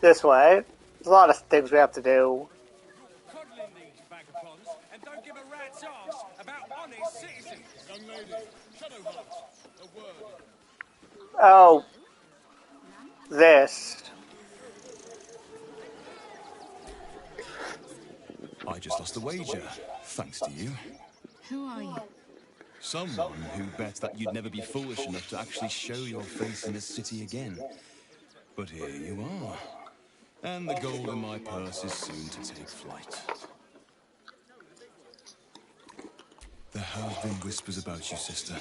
this way. There's a lot of things we have to do. Coddling these vagabonds and don't give a rat's arse about honest citizens. Young lady, Shadowheart, a word. Oh, this. I just lost a wager, thanks to you. Who are you? Someone who bet that you'd never be foolish enough to actually show your face in this city again. But here you are. And the gold in my purse is soon to take flight. There have been whispers about you, sister.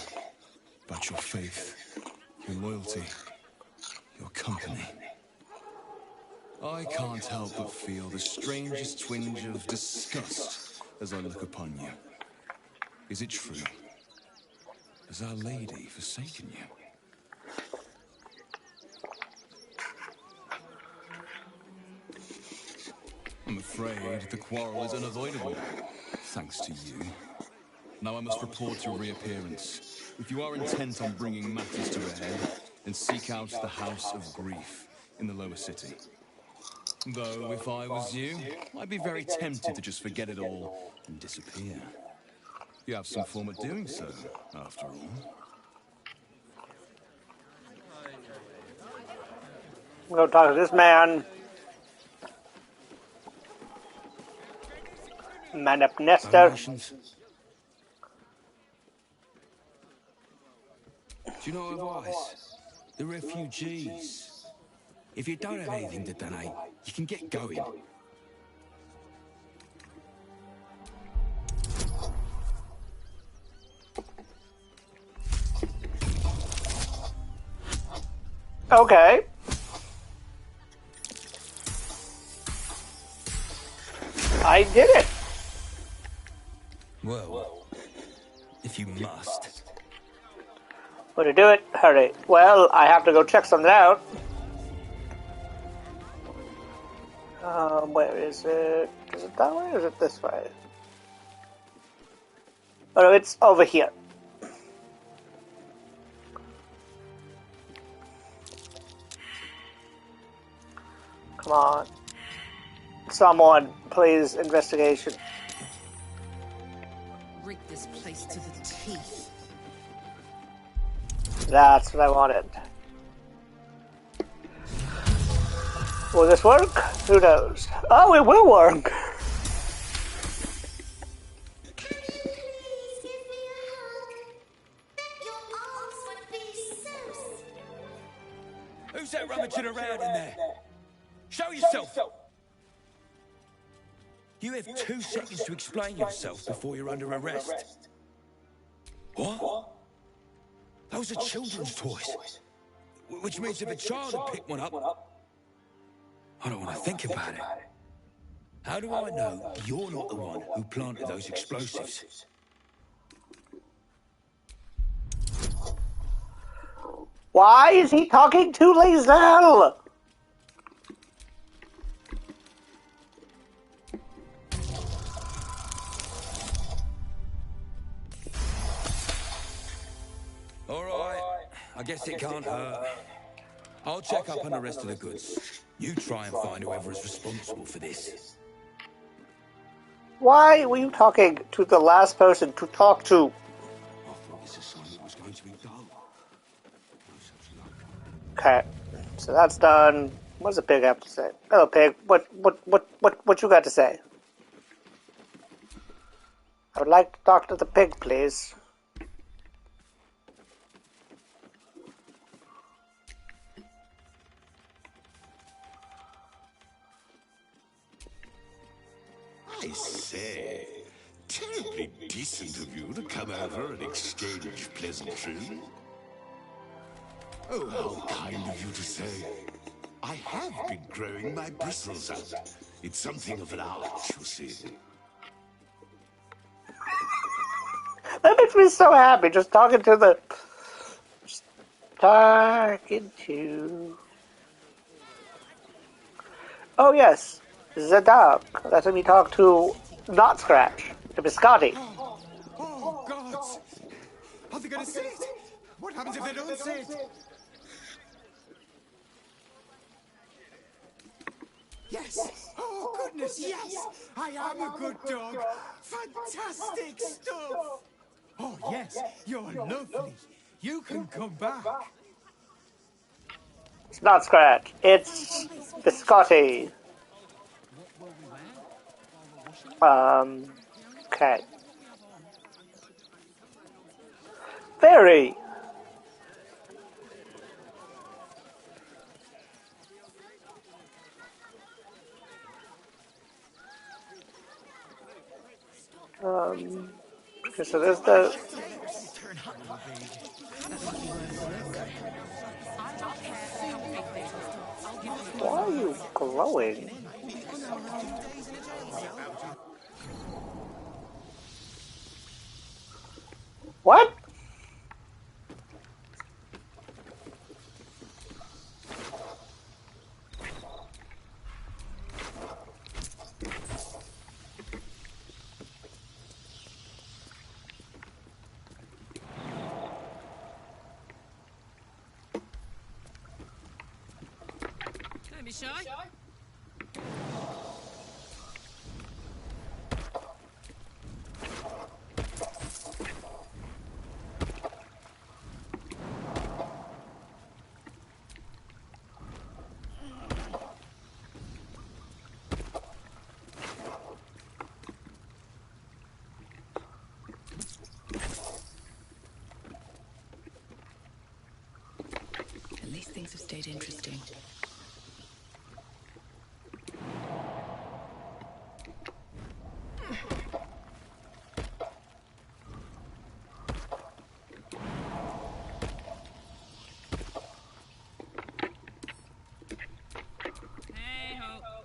About your faith, your loyalty, your company. I can't help but feel the strangest twinge of disgust as I look upon you. Is it true? Has Our Lady forsaken you? I'm afraid the quarrel is unavoidable, thanks to you. Now I must report your reappearance. If you are intent on bringing matters to a head, then seek out the House of Grief in the lower city. Though, if I was you, I'd be very tempted to just forget it all and disappear. You have some form of doing so, after all. I'm going to talk to this man. Man up Nester. Do you know advice? The refugees. If you don't have anything to donate, you can get going. Okay. I did it. Well, if you must. Way to do it. Hurry. Well, I have to go check something out. Where is it? Is it that way or is it this way? Oh no, it's over here. Come on. Someone, please, investigation. Rig this place to the teeth. That's what I wanted. Will this work? Who knows? Oh, it will work! Who's that rummaging around in there? Show yourself! You have 2 seconds to explain yourself before you're under arrest. What? Those are children's toys. Which means if a child had picked one up... I don't want to think about it. How do I know you're not the one who planted those explosives? Why is he talking to Lae'zel? All right. I guess it can't hurt. I'll check up on the rest of the goods. You try and find whoever is responsible for this. Why were you talking to the last person to talk to? I thought this assignment was going to be dull. Okay, so that's done. What does the pig have to say? Hello, pig. What you got to say? I would like to talk to the pig, please. I say, terribly decent of you to come over and exchange pleasantries. Oh, how kind of you to say. I have been growing my bristles out. It's something of an art, you see. That makes me so happy, just talking to the... Just talking to... Oh, yes. The dog. That's when we talk to Not Scratch, to Biscotti. Oh, gods! Are they going to see it? What happens if they don't see it? Yes! Oh, goodness, yes! I am a good dog! Fantastic stuff! Oh, yes, you're lovely. You can come back. It's not Scratch. It's Biscotti. Okay. Fairy. Okay, so there's the... Why are you glowing? What? Don't be shy. At least things have stayed interesting. Hey ho.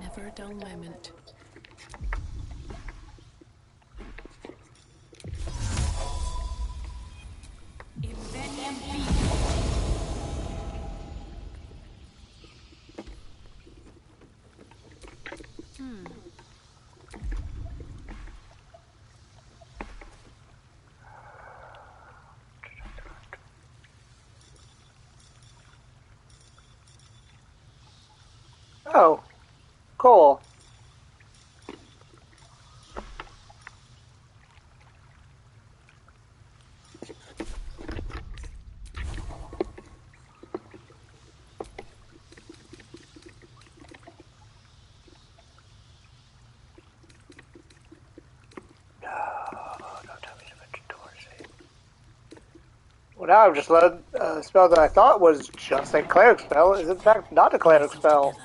Never a dull moment. Oh, cool. Well, now I've just learned a spell that I thought was just a cleric spell is in fact not a cleric spell.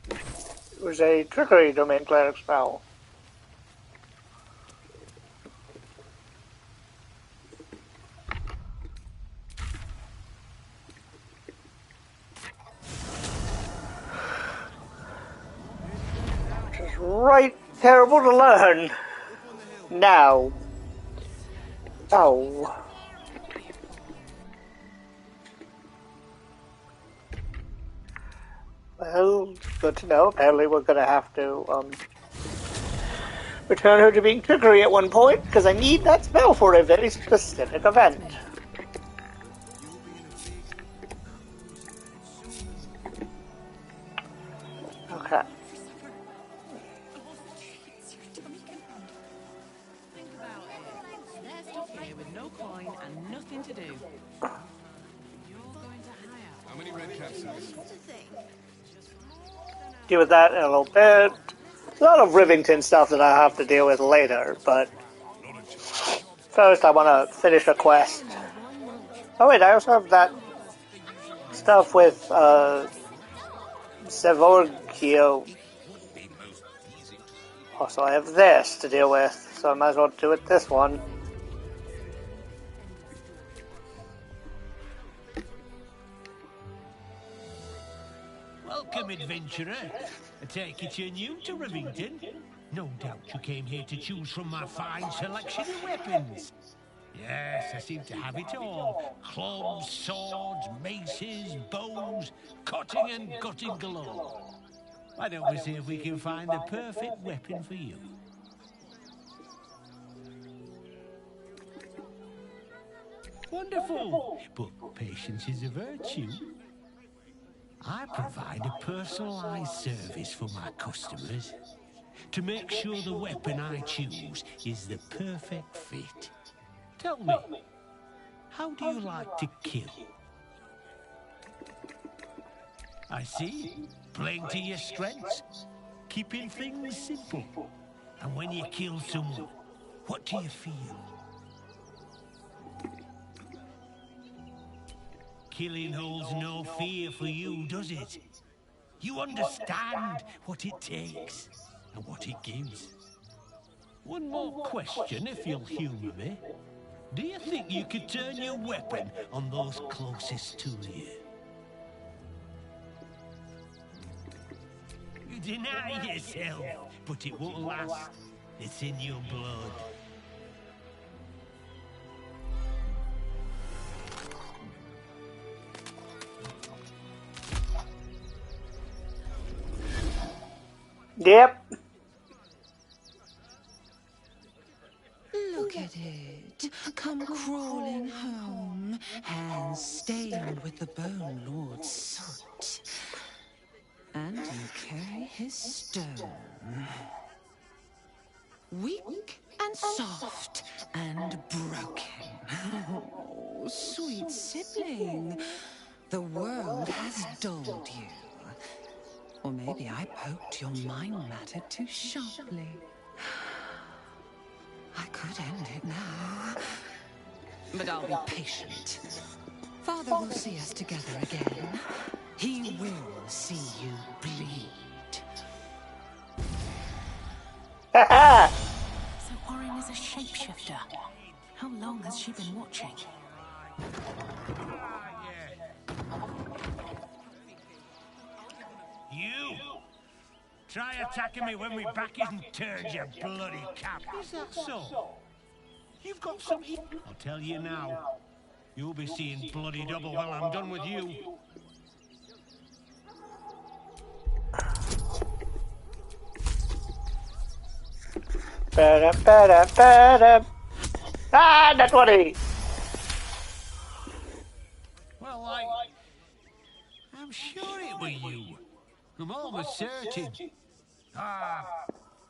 It was a trickery domain cleric spell. Which is right terrible to learn. Now. Oh. Well, good to know. Apparently we're gonna have to, return her to being trickery at one point, because I need that spell for a very specific event. Okay. Think about it. They're stuck here with no How many red capsules? Deal with that in a little bit. A lot of Rivington stuff that I have to deal with later, but first I want to finish a quest. Oh wait, I also have that stuff with Sevorgio. Also, I have this to deal with, so I might as well do it this one. Welcome, adventurer. I take it you're new to Rivington. No doubt you came here to choose from my fine selection of weapons. Yes, I seem to have it all. Clubs, swords, maces, bows, cutting and gutting galore. Why don't we see if we can find the perfect weapon for you? Wonderful, but patience is a virtue. I provide a personalized service for my customers to make sure the weapon I choose is the perfect fit. Tell me, how do you like to kill? I see. Playing to your strengths. Keeping things simple. And when you kill someone, what do you feel? Killing holds no fear for you, does it? You understand what it takes and what it gives. One more question, if you'll humor me. Do you think you could turn your weapon on those closest to you? You deny yourself, but it won't last. It's in your blood. Yep. Look at it. Come crawling home, hands stained with the Bone Lord's soot. And you carry his stone. Weak and soft and broken. Oh, sweet sibling. The world has dulled you. Or maybe I poked your mind matter too sharply. I could end it now. But I'll be patient. Father will see us together again. He will see you bleed. So Orin is a shapeshifter. How long has she been watching? You! Try attacking me when my back isn't turned, you bloody cap. Is that so? You've got some... I'll tell you now. You'll be seeing bloody double when I'm done with you. Ah, that's 20! Well, I'm sure it were you. I'm almost certain. Ah,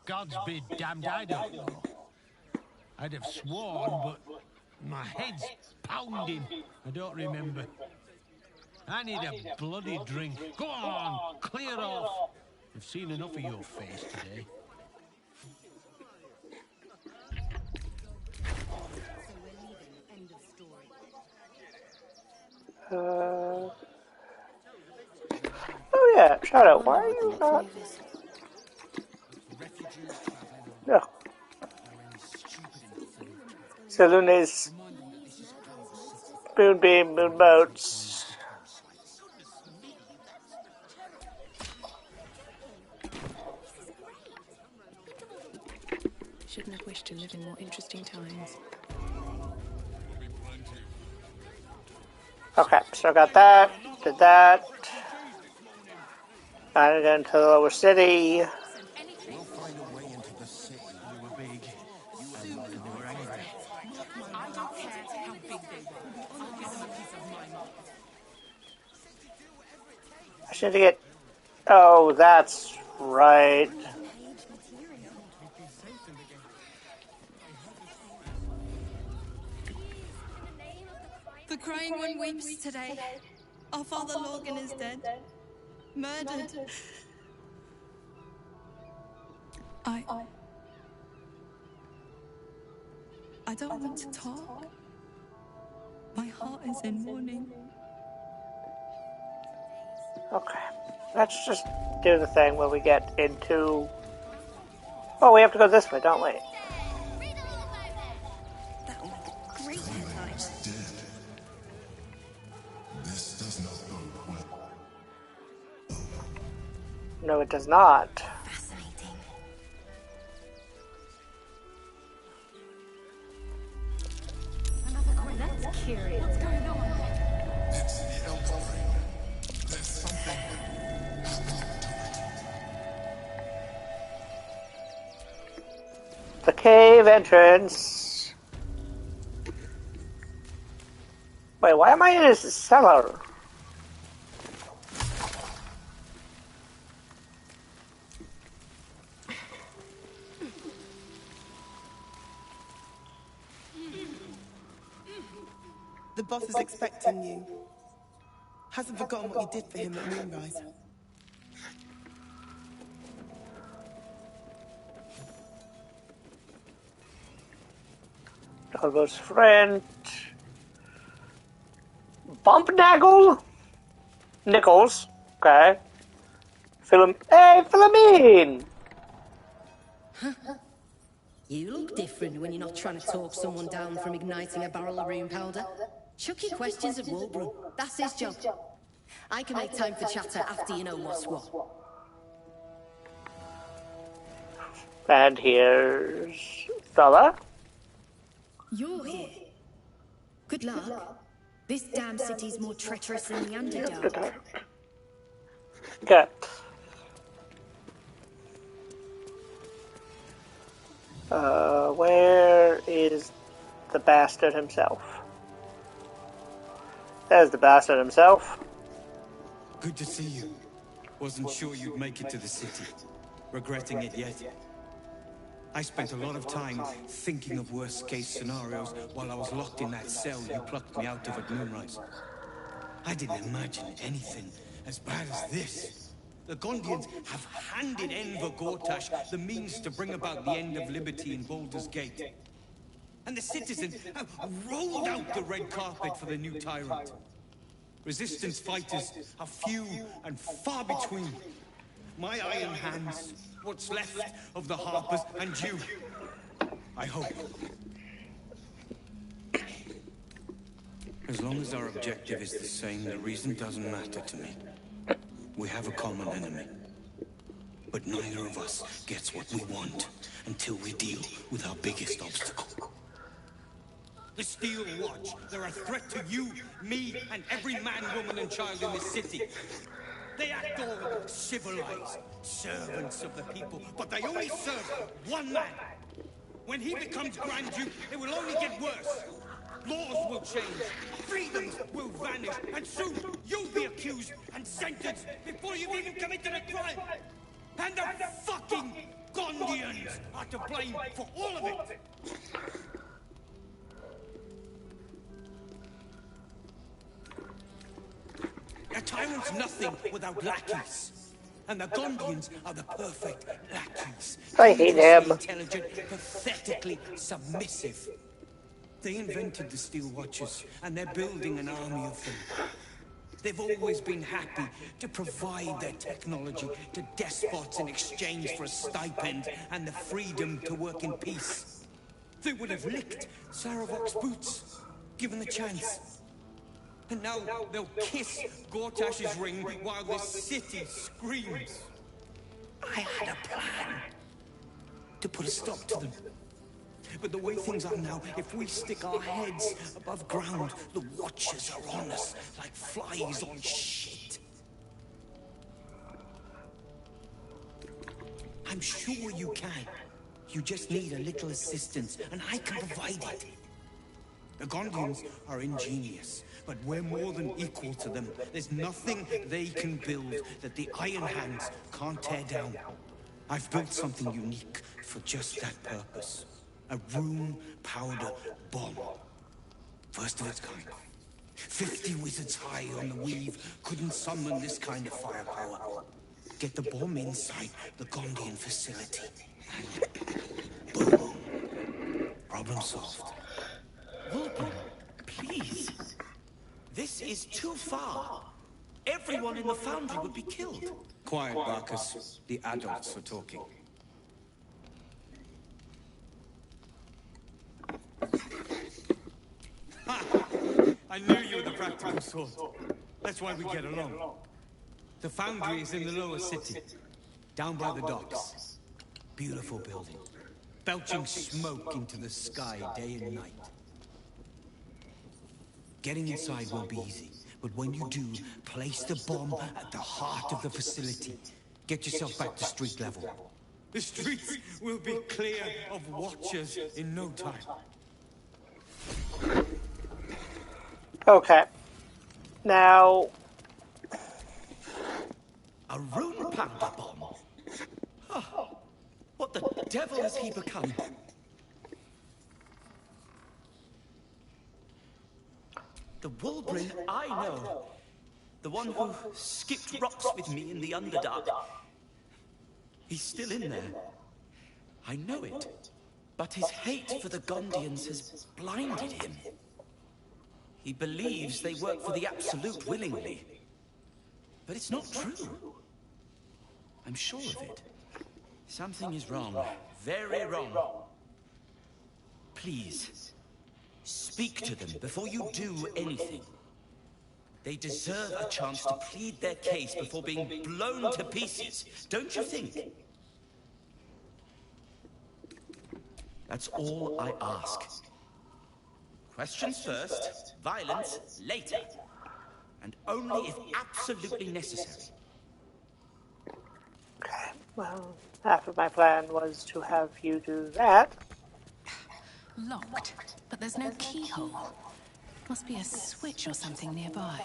God's be damned, I don't know. I'd have sworn, but my head's pounding. I don't remember. I need a bloody drink. Go on, clear off. I've seen enough of your face today. Oh yeah, Shadow, why are you not? No. Saloon's Moonbeam, Moonboats. Shouldn't have wished to live in more interesting times. Okay, so I got that, did that. Gotta get into the lower city. We'll find a way into the city. They were big, and they were angry. I don't care how big they were. I'll give them a piece of my mind. I should get... Oh, that's right. The The crying one weeps today. Our father Lorgan is dead. Murdered. I don't want to talk. My heart is in mourning. Okay. Let's just do the thing where we get into... Oh, we have to go this way, don't we? That'll make a great headline. This does not bode well. No, it does not. Fascinating. That's curious. What's going on? It's the Elder Brain. There's something. The cave entrance. Wait, why am I in his cellar? The boss is expecting you. Hasn't forgotten what you did for him at Moonrise. Dolgo's friend. Bumpnaggle? Nichols. Okay. Hey, Philomene! You look different when you're not trying to talk someone down from igniting a barrel of room powder. Chuck your questions at Walbrook. That's his job. I can make time for chatter after you know what's what. And here's Thella. You're here. Good luck. This damn city's more treacherous than the Underdark. Okay. Where is the bastard himself? There's the bastard himself. Good to see you. Wasn't sure you'd make it to the city. Regretting it yet? I spent a lot of time thinking of worst-case scenarios while I was locked in that cell you plucked me out of at Moonrise. I didn't imagine anything as bad as this. The Gondians have handed Enver Gortash the means to bring about the end of liberty in Baldur's Gate. And the citizens have rolled out the red carpet for the new tyrant. Resistance fighters are few and far between. My iron hands, what's left of the Harpers, and you. I hope. As long as our objective is the same, the reason doesn't matter to me. We have a common enemy. But neither of us gets what we want until we deal with our biggest obstacle. The Steel Watch, they're a threat to you, me, and every man, woman, and child in this city. They act all civilized, servants of the people, but they only serve one man. When he becomes Grand Duke, it will only get worse. Laws will change, freedoms will vanish, and soon you'll be accused and sentenced before you've even committed a crime. And the fucking Gondians are to blame for all of it. A tyrant's nothing without lackeys. And the Gondians are the perfect lackeys. I hate him. Intelligent, pathetically submissive. They invented the Steel Watchers, and they're building an army of them. They've always been happy to provide their technology to despots in exchange for a stipend and the freedom to work in peace. They would have licked Saravok's boots, given the chance. And now they'll kiss Gortash's ring while this city screams. I had a plan to put a stop to them. But the way things are now, if we stick our heads above ground, the Watchers are on us like flies on shit. I'm sure you can. You just need a little assistance, and I can provide it. The Gondians are ingenious, but we're more than equal to them. There's nothing they can build that the Iron Hands can't tear down. I've built something unique for just that purpose. A room powder bomb. First of its kind. 50 wizards high on the weave couldn't summon this kind of firepower. Get the bomb inside the Gondian facility. And boom. Problem solved. Wilbur, please. This is too far. Everyone in the foundry would be killed. Quiet, Barkus. The adults are talking. Ha! I knew you were the practical sort. That's why we get along. The foundry is in the lower city, down by the docks. Beautiful building, belching smoke into the sky day and night. Getting inside won't be easy, but when you do, place the bomb at the heart of the facility. Get yourself back to street level. The streets will be clear of watchers in no time. Okay. Now... A rune powder bomb? Oh, what the devil has he become? The Wolverine I know. The one who skipped rocks with me in the Underdark. He's still in there. I know it. But his hate for the Gondians has blinded him. He believes they work for the Absolute willingly. But it's not true. I'm sure of it. Something is wrong. Very wrong. Please, speak to them before you do anything. They deserve a chance to plead their case before being blown to pieces, don't you think? That's all I ask. Questions first, violence later. And only if absolutely necessary. Okay, well, half of my plan was to have you do that. Locked, but there's no keyhole. Must be a switch or something nearby.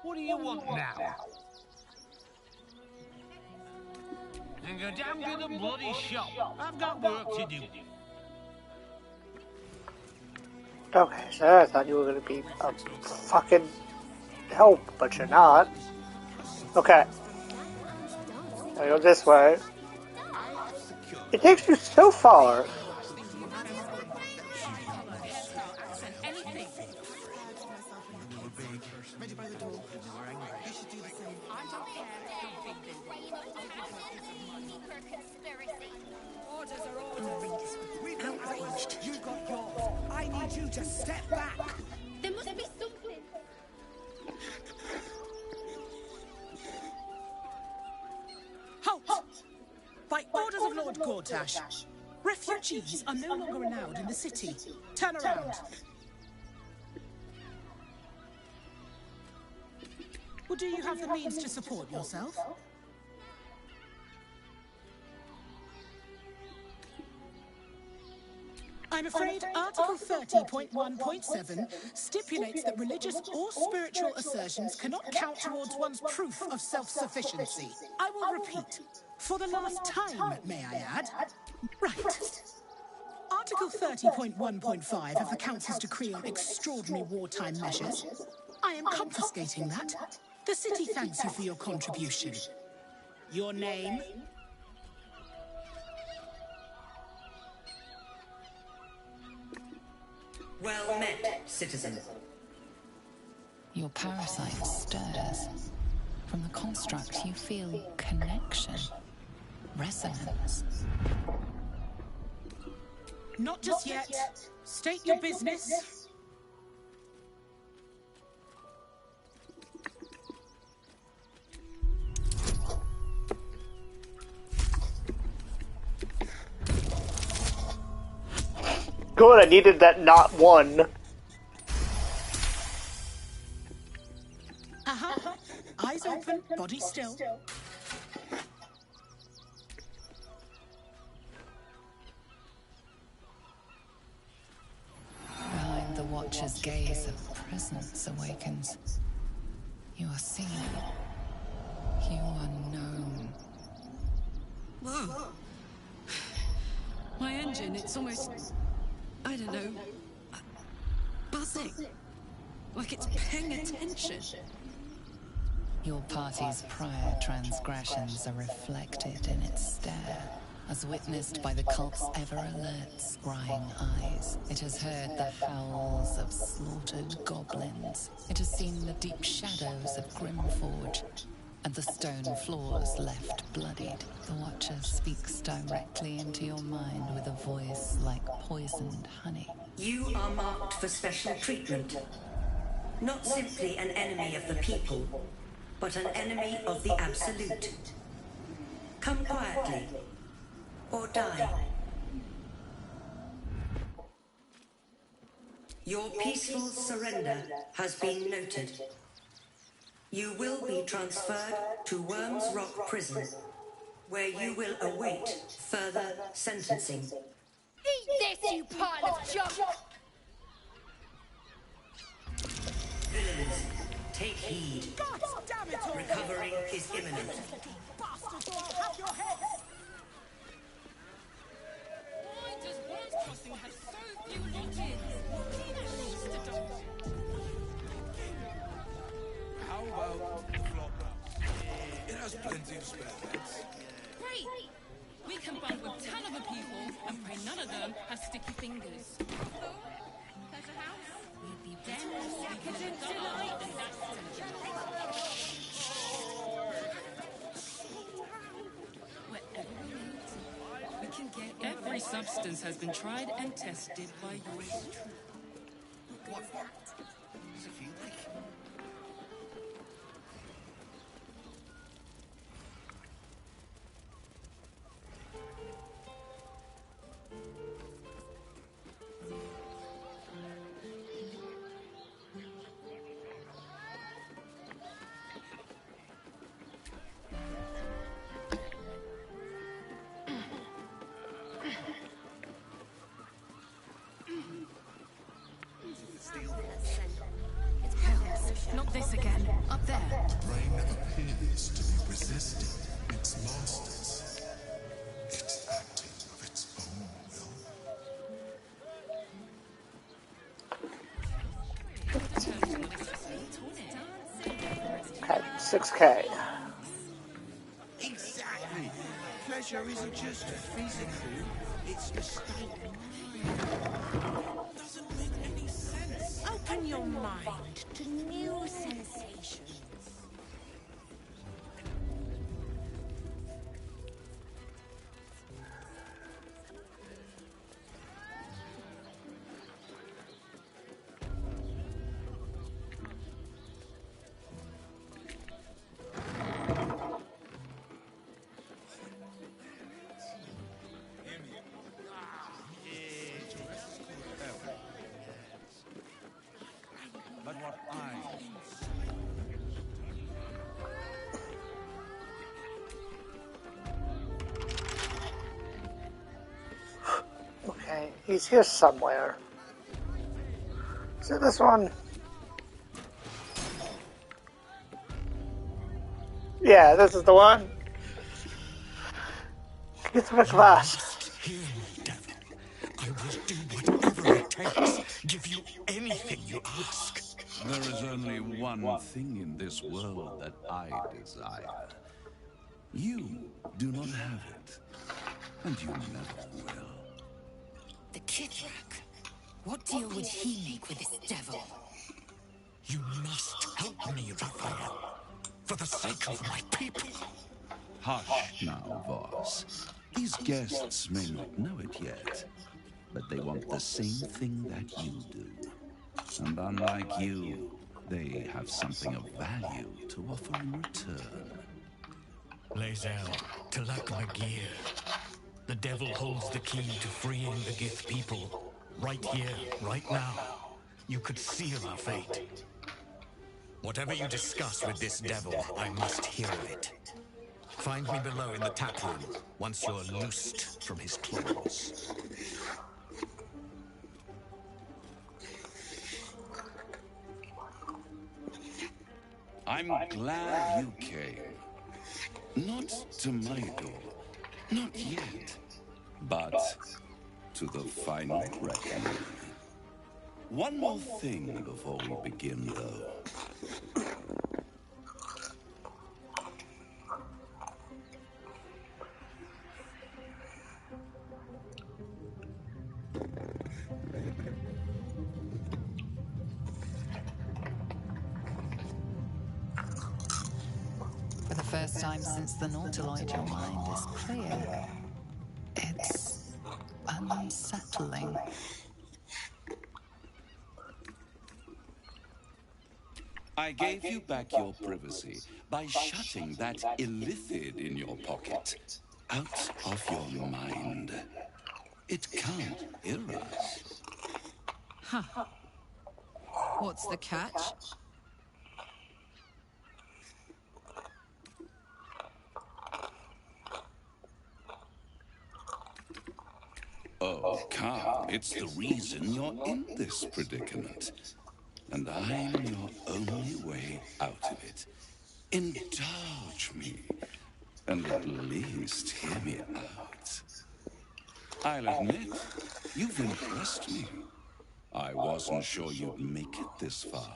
What do you want now? And go down to the bloody shop. I've got work to do. Okay, so I thought you were going to be a fucking help, but you're not. Okay. I go this way. It takes you so far. You got yours. I need you to step back. There must be something. Halt! By orders of Lord Gortash, refugees are no longer allowed in the city. Turn around. Well, do you have the means to support yourself? I'm afraid Article 30.1.7 stipulates that religious or spiritual assertions cannot count towards one's proof of self-sufficiency. I will repeat, for the last time, may I add. Right. Article 30.1.5 of the Council's decree on extraordinary wartime measures. I am confiscating that. The city thanks you for your contribution. Your name? Well met, citizen. Your parasite stirs. From the construct, you feel connection, resonance. Not just yet. State your business. Good, I needed that not one. Eyes open, body still. Behind the Watcher's gaze, a presence awakens. You are seen. You are known. Whoa. My engine, it's almost, I don't know, buzzing. Like it's paying attention. Your party's prior transgressions are reflected in its stare, as witnessed by the cult's ever-alert, scrying eyes. It has heard the howls of slaughtered goblins. It has seen the deep shadows of Grimforge, and the stone floors left bloodied. The Watcher speaks directly into your mind with a voice like poisoned honey. You are marked for special treatment. Not simply an enemy of the people, but an enemy of the Absolute. Come quietly, or die. Your peaceful surrender has been noted. You will be transferred to Worms Rock Prison, where you will await further sentencing. Eat this, you pile of junk! Villains, take heed. Recovery is imminent. Bastards, or I'll have your heads! Why does Worms Crossing have so few lodges? Leave at least a dozen. How about the flop house? It has plenty of spare beds. Great! We can bunk with 10 other people and pray none of them have sticky fingers. So, there's a house. We'll be better decadent tonight, and that's wherever we need, we can get every substance has been tried and tested by yours truly. What's that? Does it feel like? Not this again. Up there. Rain appears to be resisting its masters. It's acting of its own will. Okay, 6K. Exactly. Pleasure isn't just physical, it's a state of mind. Doesn't make any sense. Open your mind to new sensations. But what I Okay, he's here somewhere. Is it this one? Yeah, this is the one. Get to my class. Hear me, devil. I will do whatever it takes. Give you anything you ask. There is only one thing in this world that I desire. You do not have it, and you never will. The Kithrak. What deal would he make with this devil? You must help me, Raphael, for the sake of my people. Hush now, Voss. These guests may not know it yet, but they want the same thing that you do. And unlike you, they have something of value to offer in return. Lae'zel, Talak Magir. The devil holds the key to freeing the Gith people. Right here, right now, you could seal our fate. Whatever you discuss with this devil, I must hear of it. Find me below in the tap room, once you're loosed from his claws. I'm glad you came. Not to my door, not yet, but to the final reckoning. One more thing before we begin, though. For the first time since the Nautiloid, your mind is clear. It's unsettling. I gave you back your privacy by shutting that illithid in your pocket out of your mind. It can't hear us. Huh. What's the catch? Oh, come, it's the reason you're in this predicament. And I'm your only way out of it. Indulge me, and at least hear me out. I'll admit, you've impressed me. I wasn't sure you'd make it this far.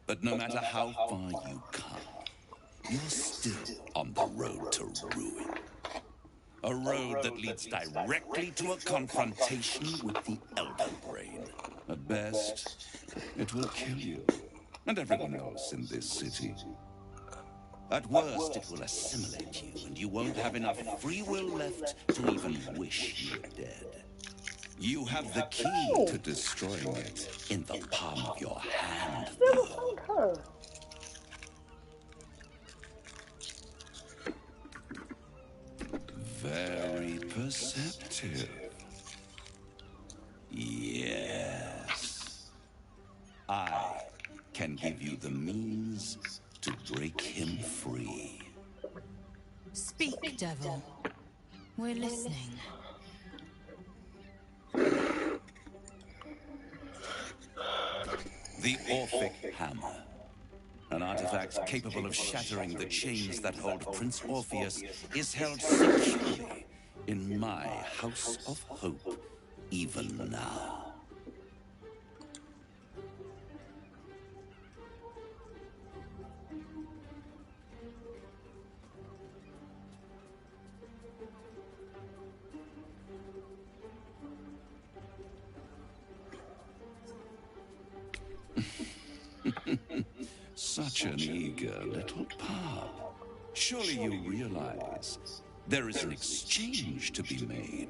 But no matter how far you come, you're still on the road to ruin. A road that leads directly to a confrontation with the Elder Brain. At best, it will kill you, and everyone else in this city. At worst, it will assimilate you, and you won't have enough free will left to even wish you were dead. You have the key to destroying it in the palm of your hand, though. Very perceptive. Yes. I can give you the means to break him free. Speak, devil. We're listening. The Orphic Hammer. An artifact capable of shattering the chains that hold Prince Orpheus is held securely in my House of Hope, even now. Such an eager little pup. Surely you realize there is an exchange to be made.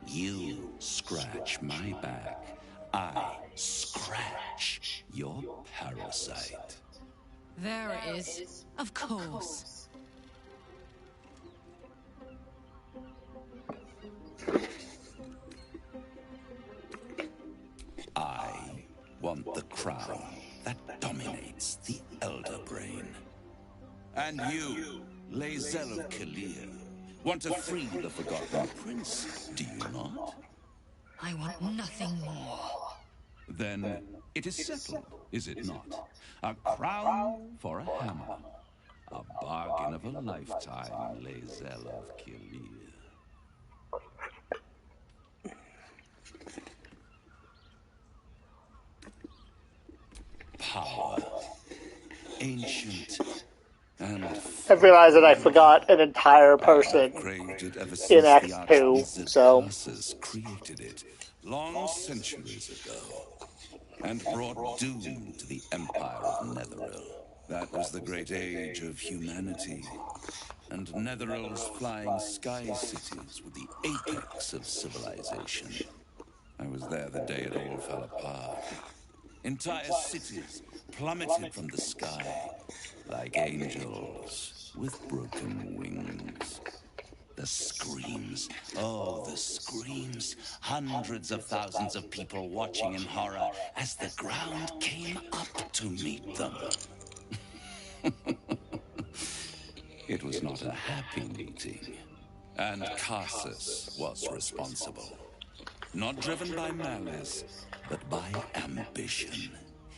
You scratch my back, I scratch your parasite. There it is. Of course. I want the crown that dominates the Elder Brain. And you, Lae'zel of Kalir, want to free the Forgotten Prince, do you not? I want nothing more. Then it is settled, is it not? A crown for a hammer. A bargain of a lifetime, Lae'zel of Kalir. Power. Ancient and I realized that I forgot an entire person in Act 2, so... created it long centuries ago and brought doom to the Empire of Netheril. That was the great age of humanity, and Netheril's flying sky cities were the apex of civilization. I was there the day it all fell apart. Entire cities plummeted from the sky like angels with broken wings. The screams. Oh, the screams. Hundreds of thousands of people watching in horror as the ground came up to meet them. It was not a happy meeting. And Cassus was responsible. Not driven by malice, but by ambition.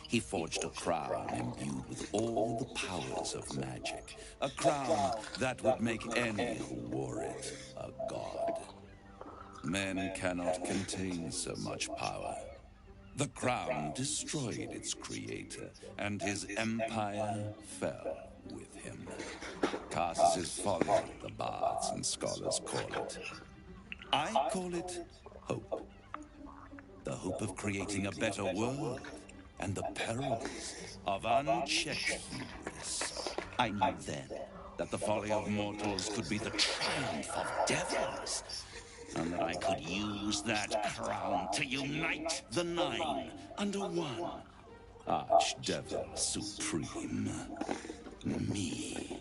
He forged a crown imbued with all the powers of magic. A crown that would make any who wore it a god. Men cannot contain so much power. The crown destroyed its creator, and his empire fell with him. Cassus's folly, the bards and scholars call it. I call it hope. The hope of creating a better world, and the perils of unchecked hubris. I knew then that the folly of mortals could be the triumph of devils, and that I could use that crown to unite the Nine under one Archdevil Supreme. Me.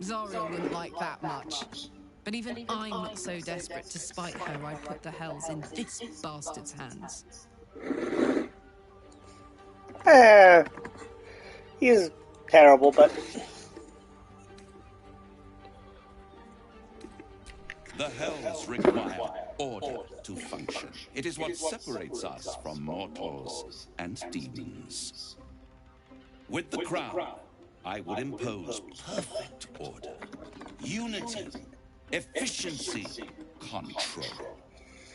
Zariel wouldn't like that much. But even I'm not so desperate to spite her I'd put the hells in this bastard's hands. He's terrible, but... The hells require order to function. It is what separates us from mortals and demons. With the crown, I would impose perfect order, unity, efficiency, control.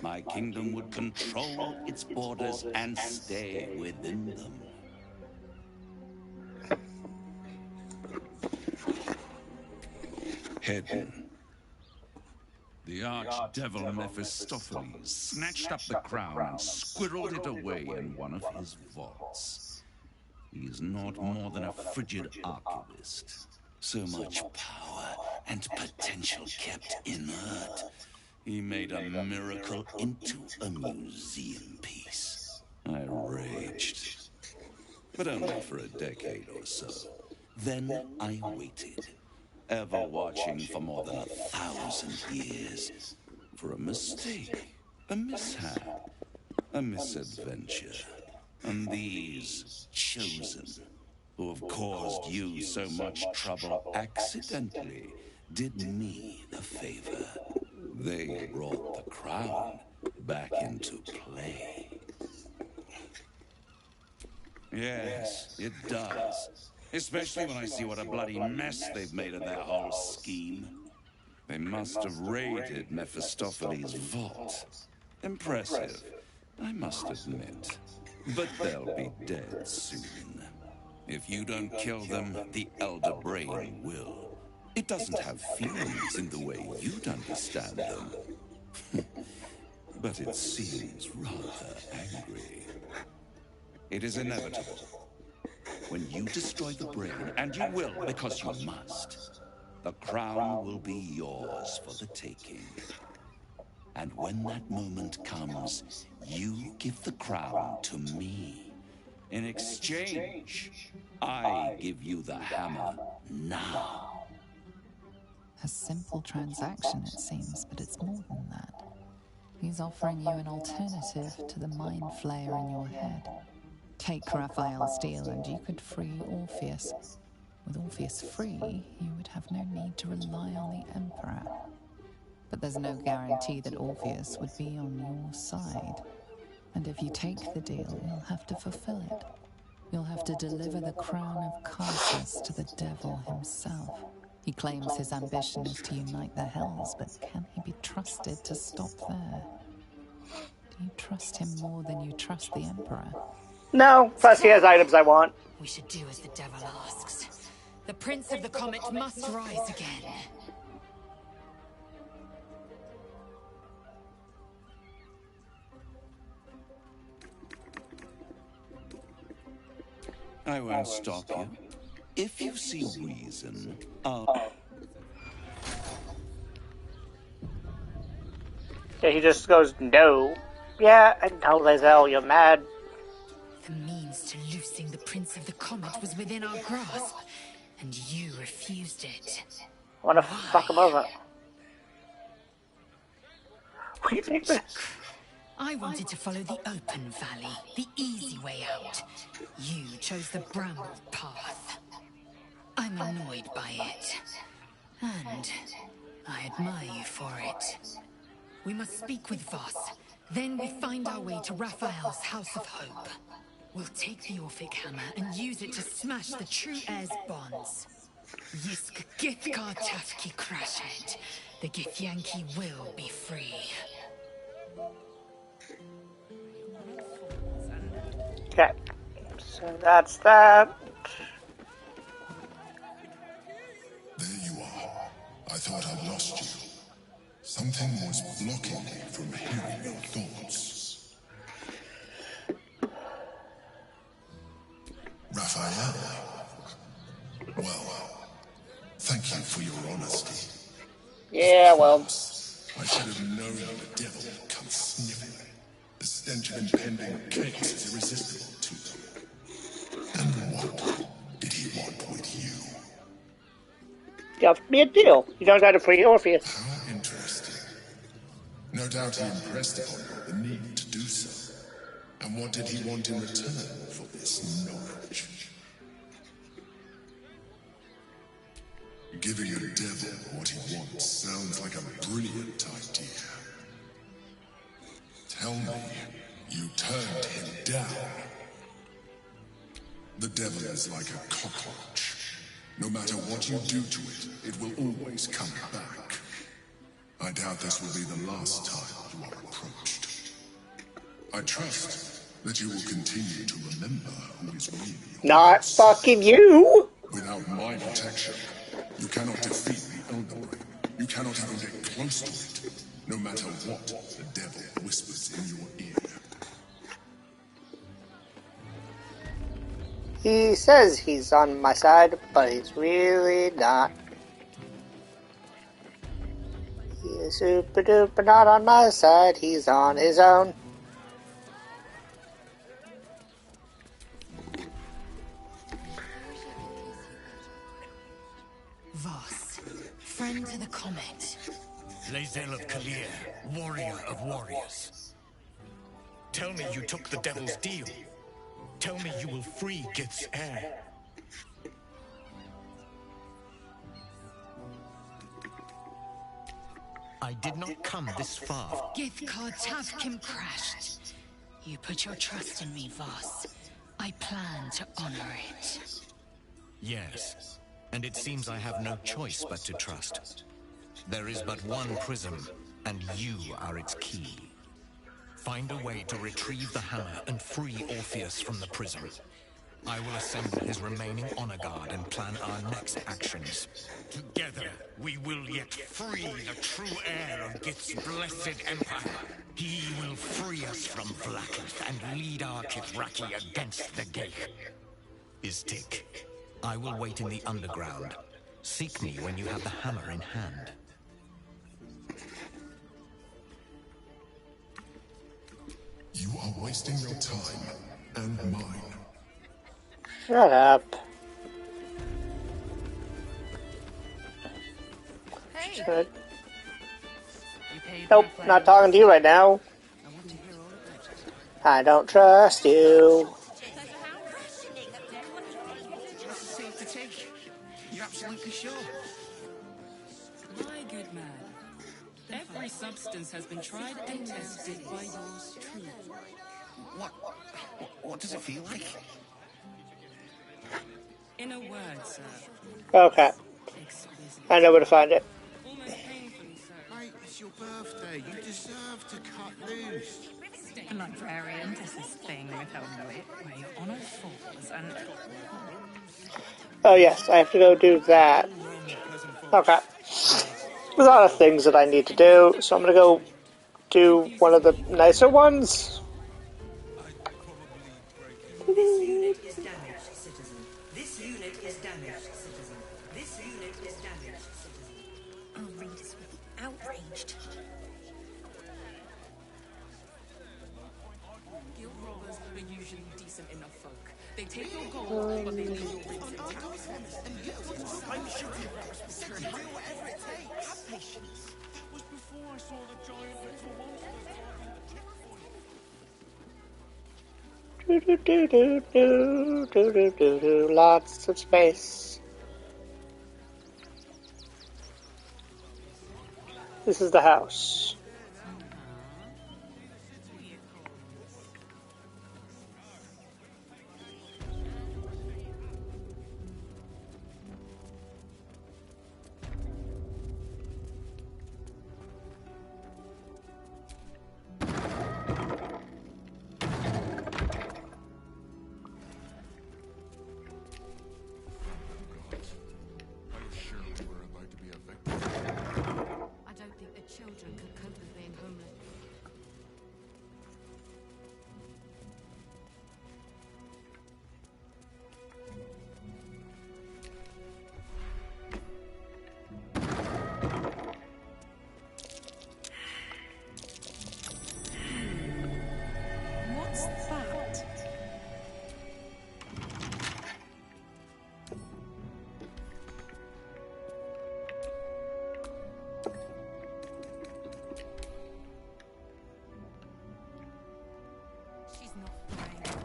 My kingdom would control its borders and stay within them. Hidden. The archdevil Mephistopheles snatched up the crown and squirreled it away in one of his vaults. He is not more than a frigid archivist. So much power and potential kept inert. He made a miracle into a museum piece. I raged. But only for a decade or so. Then I waited, ever watching for more than 1,000 years. For a mistake, a mishap, a misadventure. And these chosen, who have caused you so much trouble accidentally, did me a favor. They brought the crown back into play. Yes, it does. Especially when I see what a bloody mess they've made of their whole scheme. They must have raided Mephistopheles' vault. Impressive, I must admit. But they'll be dead soon. If you don't kill them, the Elder Brain will. It doesn't have feelings in the way you'd understand them. But it seems rather angry. It is inevitable. When you destroy the brain, and you will because you must, the crown will be yours for the taking. And when that moment comes, you give the crown to me. In exchange, I give you the hammer now. A simple transaction, it seems, but it's more than that. He's offering you an alternative to the mind flayer in your head. Take Raphael's deal and you could free Orpheus. With Orpheus free, you would have no need to rely on the Emperor. But there's no guarantee that Orpheus would be on your side. And if you take the deal, you'll have to fulfill it. You'll have to deliver the crown of Cassus to the devil himself. He claims his ambition is to unite the hells, but can he be trusted to stop there? Do you trust him more than you trust the Emperor? No, plus he has items I want. We should do as the devil asks. The Prince of the Comet must rise again. I won't stop you. If you see reason, I'll... Yeah, he just goes, no. Yeah, I know, Lizelle, you're mad. The means to loosing the Prince of the Comet was within our grasp, and you refused it. I want to fuck him over. What do you think this? I wanted to follow the open valley, the easy way out. You chose the bramble path. I'm annoyed by it. And I admire you for it. We must speak with Voss. Then we find our way to Raphael's House of Hope. We'll take the Orphic Hammer and use it to smash the True Heir's bonds. Yisk Githkar Tafki Crashhead. The Githyanki will be free. Okay, so that's that. There you are. I thought I'd lost you. Something was blocking me from hearing your thoughts. Raphael. Well, thank you for your honesty. Yeah, well. I should have known the devil would come sniffing. The stench of impending chaos is irresistible to them. And what did he want with you? He offered me a deal. You don't got to free Orpheus. How interesting. No doubt he impressed upon you the need to do so. And what did he want in return for this knowledge? Giving a devil what he wants sounds like a brilliant idea. Tell me, you turned him down. The devil is like a cockroach. No matter what you do to it, it will always come back. I doubt this will be the last time you are approached. I trust that you will continue to remember who is really your Not fucking you! Without my protection, you cannot defeat the Elder Brain. You cannot even get close to it, no matter what the devil whispers in your ear. He says he's on my side, but he's really not. He is super duper not on my side, he's on his own. Voss, friend to the comet. Lae'zel of Kalir, warrior of warriors. Tell me you took the devil's deal. Tell me you will free Gith's heir. I did not come this far. Githkar Tavkim crashed. You put your trust in me, Voss. I plan to honor it. Yes, and it seems I have no choice but to trust. There is but one prism, and you are its key. Find a way to retrieve the hammer and free Orpheus from the prism. I will assemble his remaining honor guard and plan our next actions. Together, we will yet free the true heir of Gith's blessed empire. He will free us from Vlaakith and lead our Kithraki against the Ghaik. Istik, I will wait in the underground. Seek me when you have the hammer in hand. You are wasting your time, and mine. Shut up. Hey. Good. Nope, not talking to you right now. I don't trust you. Safe to take. You're absolutely sure? My good man. Every substance has been tried and tested by yours truly. What does it feel like? In a word, sir. Okay. I know where to find it. Mate, it's your birthday. You deserve to cut loose. Librarian does this thing with her wit where your honor falls and... Oh yes, I have to go do that. Okay. There's a lot of things that I need to do, so I'm gonna go do one of the nicer ones. This unit is damaged, citizen. This unit is damaged, citizen. This unit is damaged, citizen. Our readers will be outraged. Guild robbers are usually decent enough folk. They take your gold, but they leave your rings intact. I'm shooting rocks. Deal whatever it takes. Have patience. That was before I saw the giant little monsters guarding the checkpoint. Lots of space. This is the house. I don't think the children could cope with being homeless. What's that? She's not brave.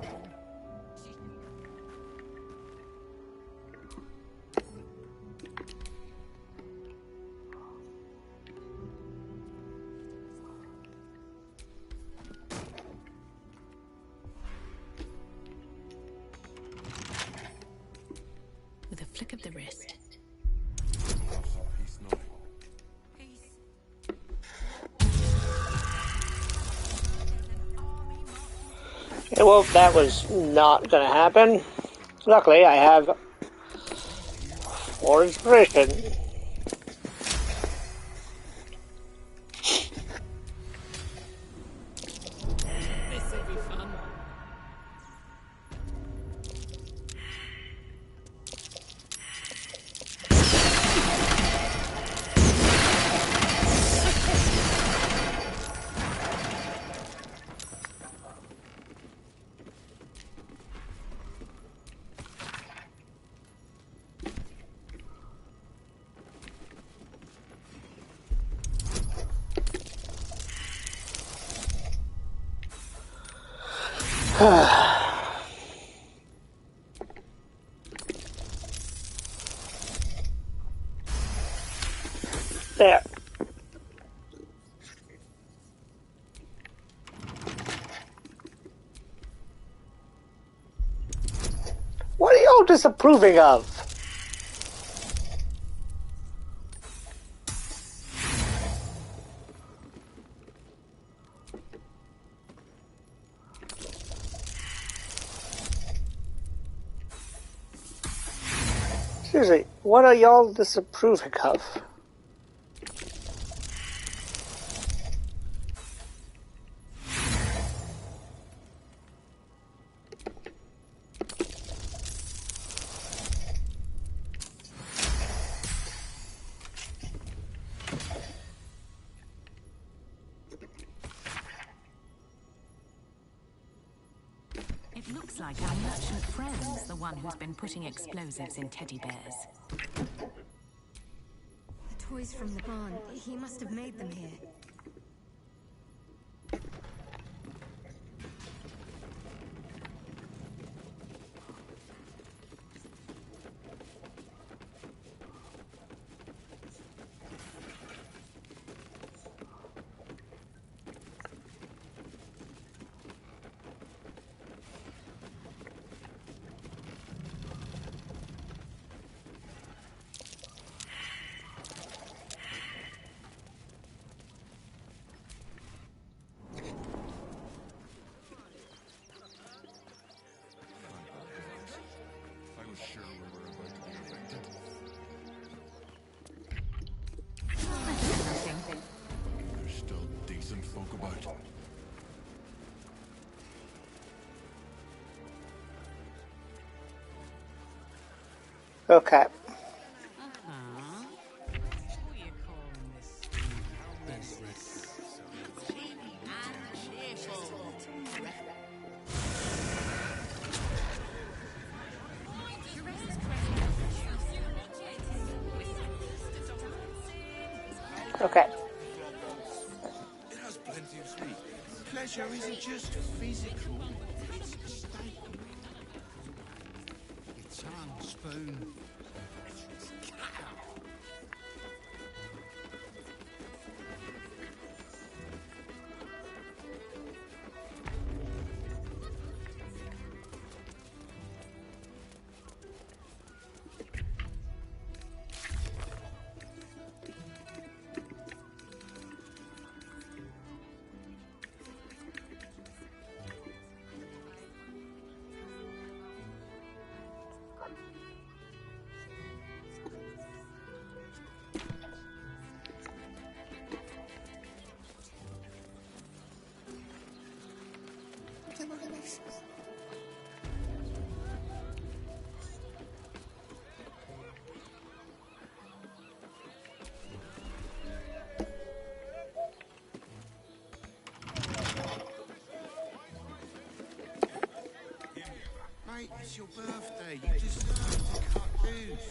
With a flick of the wrist. Yeah, well, that was not gonna happen. Luckily, I have 4 inspiration. This will be fun. There. What are y'all disapproving of? Seriously, what are y'all disapproving of? It looks like our merchant friend's the one who's been putting explosives in teddy bears. The toys from the barn. He must have made them here. I was sure we were about to be evicted. There's still decent folk about. Okay. Okay. It has plenty of speed. Pleasure isn't just physical, it's a state of mind. Your tongue, spoon. Mate, it's your birthday. You deserve to cut loose.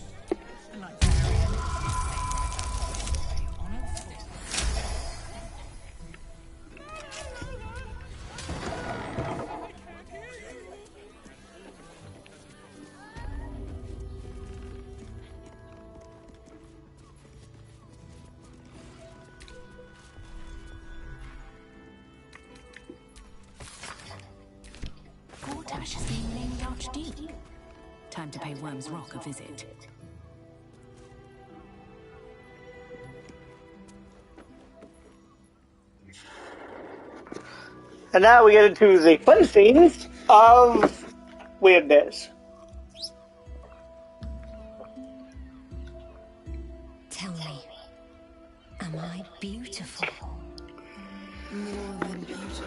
Gortash is being named Archduke. Time to pay Worm's Rock a visit. And now we get into the fun scenes of weirdness. Tell me, am I beautiful? More than beautiful.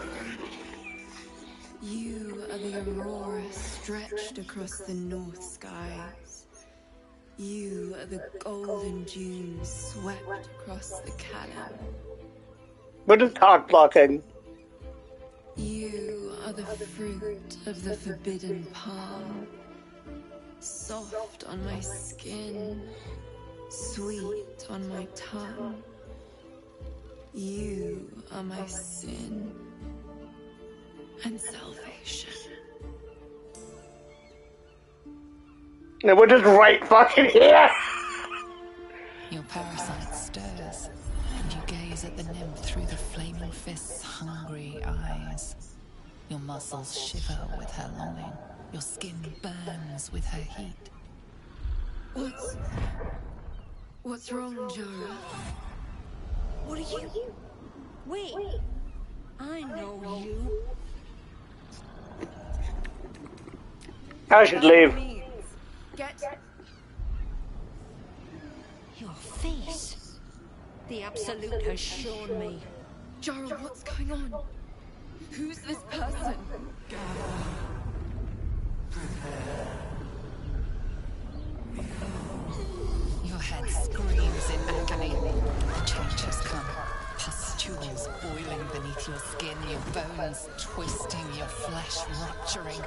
You are the aurora stretched across the north skies. You are the golden dunes swept across the Calais. What is cock blocking? You are the fruit of the forbidden palm. Soft on my skin, sweet on my tongue. You are my sin and salvation. And we're just right fucking here! Your parasite stirs, and you gaze at the nymph through the flaming fist's hungry eyes. Your muscles shiver with her longing. Your skin burns with her heat. What's wrong, Jara? What are you? Wait, I know you. I should leave. Get your face. The Absolute has shown me. Jara, what's going on? Who's this person? Your head screams in agony. The change has come. Pustules boiling beneath your skin, your bones twisting, your flesh rupturing.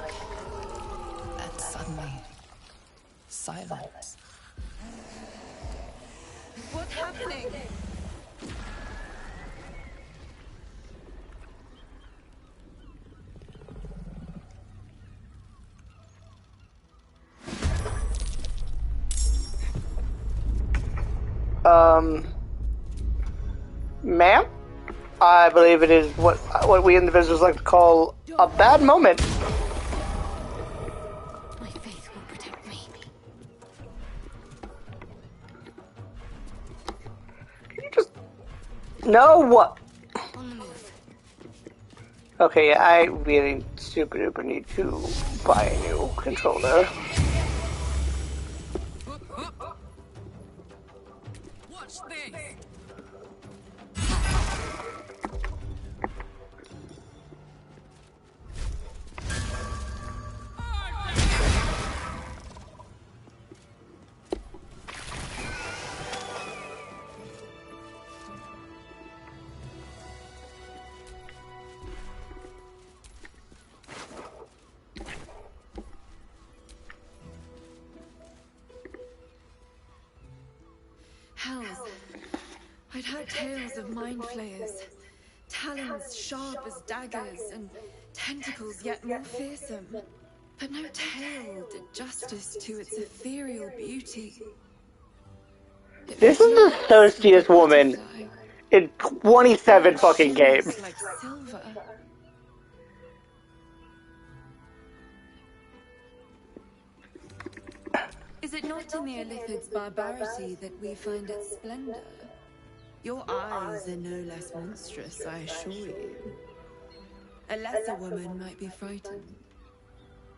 Then suddenly, silence. What's happening? Ma'am? I believe it is what we individuals like to call a bad moment. My faith will protect me. No! On the move. Okay, yeah, I really super duper need to buy a new controller. Watch this! tales of mind flayers, talons sharp as daggers, and tentacles yet more fearsome. But no tale did justice to its ethereal beauty. This is the thirstiest woman in 27 fucking games. Like silver. Is it not in the Illithid's barbarity that we find its splendor? Your eyes are no less monstrous, I assure you. A lesser woman might be frightened,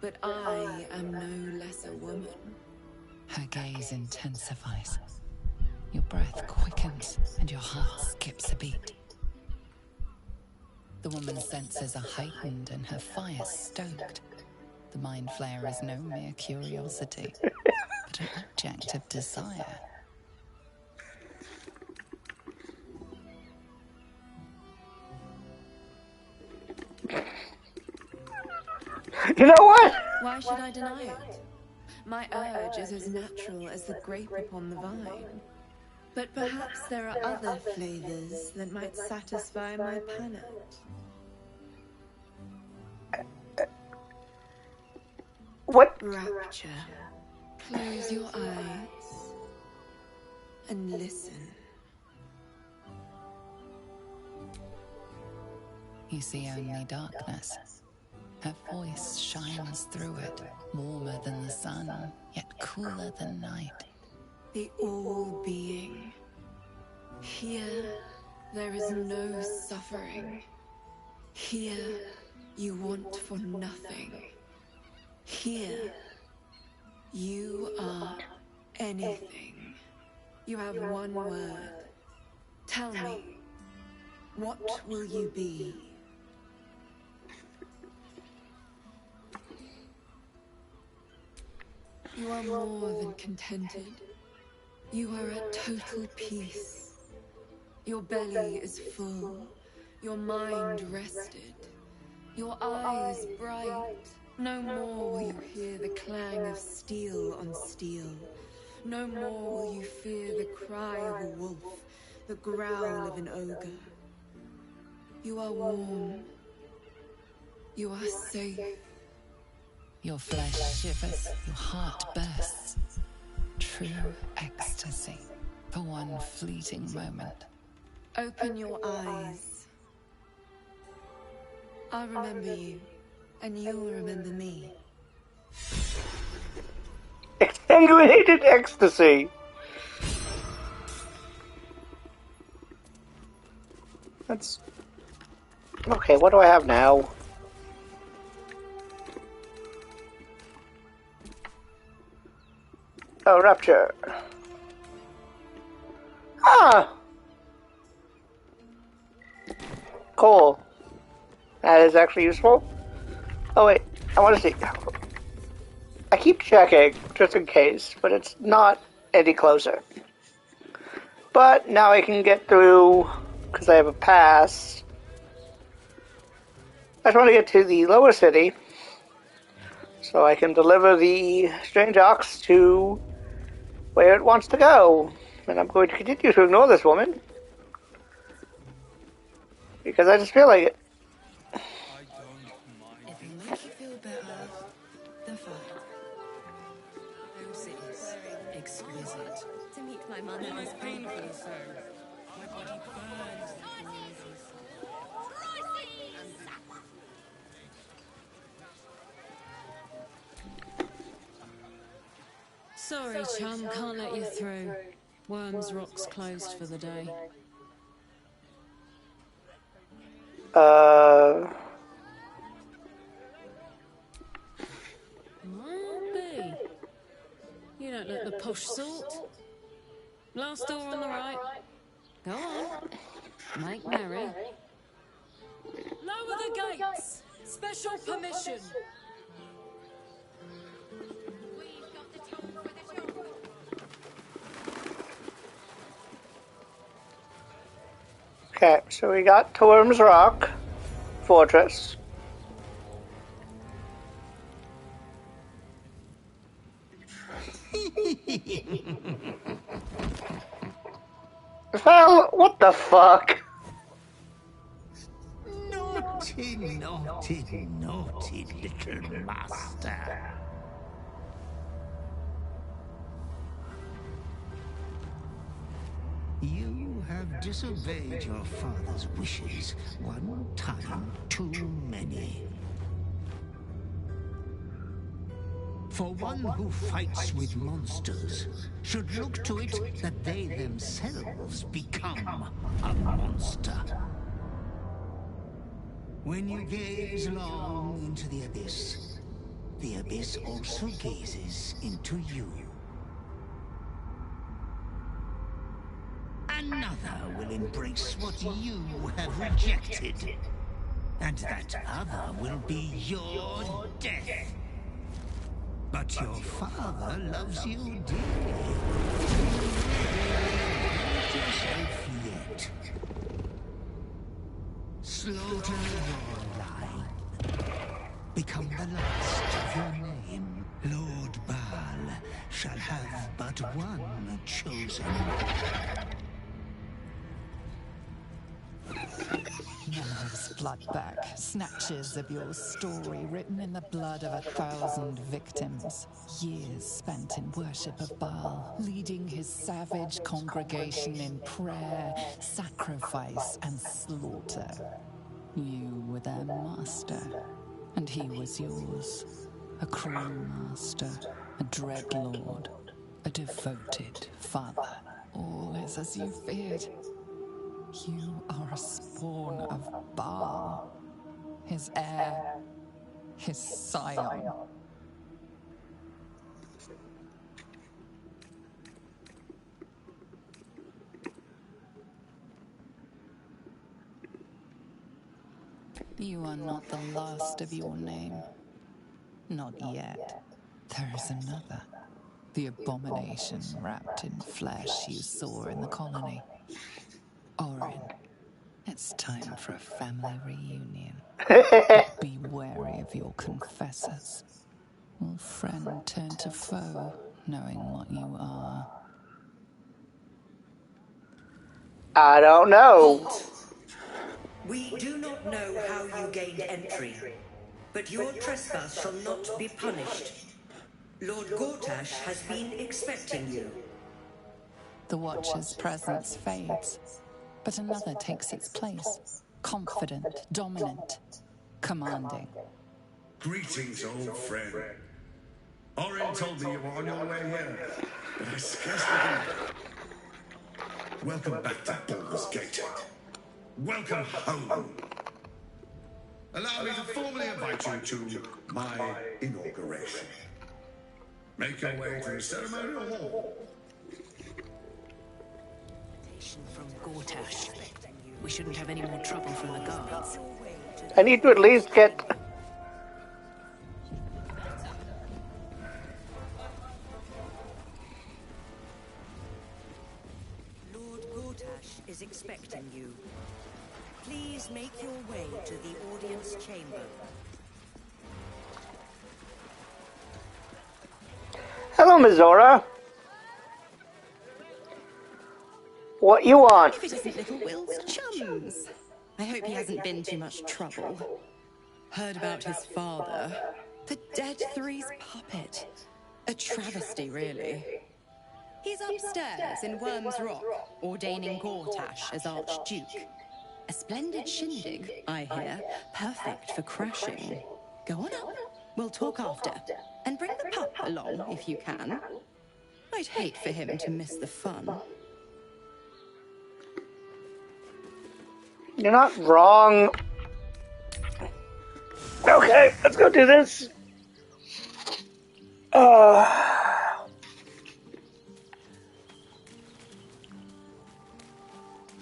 but I am no lesser woman. Her gaze intensifies. Your breath quickens and your heart skips a beat. The woman's senses are heightened and her fire stoked. The mind flayer is no mere curiosity, but an object of desire. You know what? Why should I deny it? My urge is as natural as the grape upon the vine. But perhaps there are other flavors that might satisfy my palate. What? Rapture. Close your eyes and listen. You see only darkness. Her voice shines through it, warmer than the sun, yet cooler than night. The all-being. Here, there is no suffering. Here, you want for nothing. Here, you are anything. You have one word. Tell me, what will you be? You are more than contented. You are at total peace. Your belly is full, your mind rested, your eyes bright. No more will you hear the clang of steel on steel. No more will you fear the cry of a wolf, the growl of an ogre. You are warm. You are safe. Your flesh shivers, your heart bursts. True ecstasy for one fleeting moment. Open your eyes. I'll remember you, and you'll remember me. Exsanguinated ecstasy. That's... Okay, what do I have now? Oh, Rapture. Ah! Cool. That is actually useful. Oh wait, I want to see. I keep checking, just in case, but it's not any closer. But now I can get through, because I have a pass. I just want to get to the lower city, so I can deliver the strange ox to where it wants to go. And I'm going to continue to ignore this woman, because I just feel like it. If it makes you feel better, then fine. Those cities, exquisite. To meet my mother is painfully so. My body burns. Sorry, chum, can't let you through. Worms Rock's closed for the day. Might be. You don't look the posh sort. Last door on the right. Go on. Make merry. Lower the gates! Special permission! Okay, so we got Torm's Rock Fortress. Val, what the fuck? Naughty, naughty, naughty little master. You have disobeyed your father's wishes one time too many. For one who fights with monsters should look to it that they themselves become a monster. When you gaze long into the abyss also gazes into you. Another will embrace what you have rejected, and that other will be your death. But your father loves you dearly. Not yourself yet. Slaughter your line. Become the last of your name. Lord Baal shall have but one chosen. Memories flood back, snatches of your story written in the blood of 1,000 victims. Years spent in worship of Baal, leading his savage congregation in prayer, sacrifice, and slaughter. You were their master, and he was yours. A cruel master, a dread lord, a devoted father. All is as you feared. You are a spawn of Baal, his heir, his scion. You are not the last of your name. Not yet. There is another. The abomination wrapped in flesh you saw in the colony. Orin. It's time for a family reunion. But be wary of your confessors. Will friend turn to foe, knowing what you are? I don't know. Halt! We do not know how you gained entry, but your trespass shall not be punished. Lord Gortash has been expecting you. The Watcher's presence fades, but another takes its place. Confident, dominant, commanding. Greetings, old friend. Orin told me you were on your way here, but I scarcely believed it. Welcome back to Baldur's Gate. Welcome home. Allow me to formally invite you to my inauguration. Make your way to the ceremonial hall. From Gortash. We shouldn't have any more trouble from the guards. I need to at least get... Lord Gortash is expecting you. Please make your way to the audience chamber. Hello, Mizora. What you want? If it isn't little Will's chums. I hope he hasn't been too much trouble. Heard about his father. The dead Three's puppet. A travesty, really. He's upstairs in Worm's Rock, ordaining Gortash as Archduke. A splendid shindig, I hear. Perfect for crashing. Go on up. We'll talk after. And bring the pup along, if you can. I'd hate for him to miss the fun. You're not wrong. Okay, let's go do this.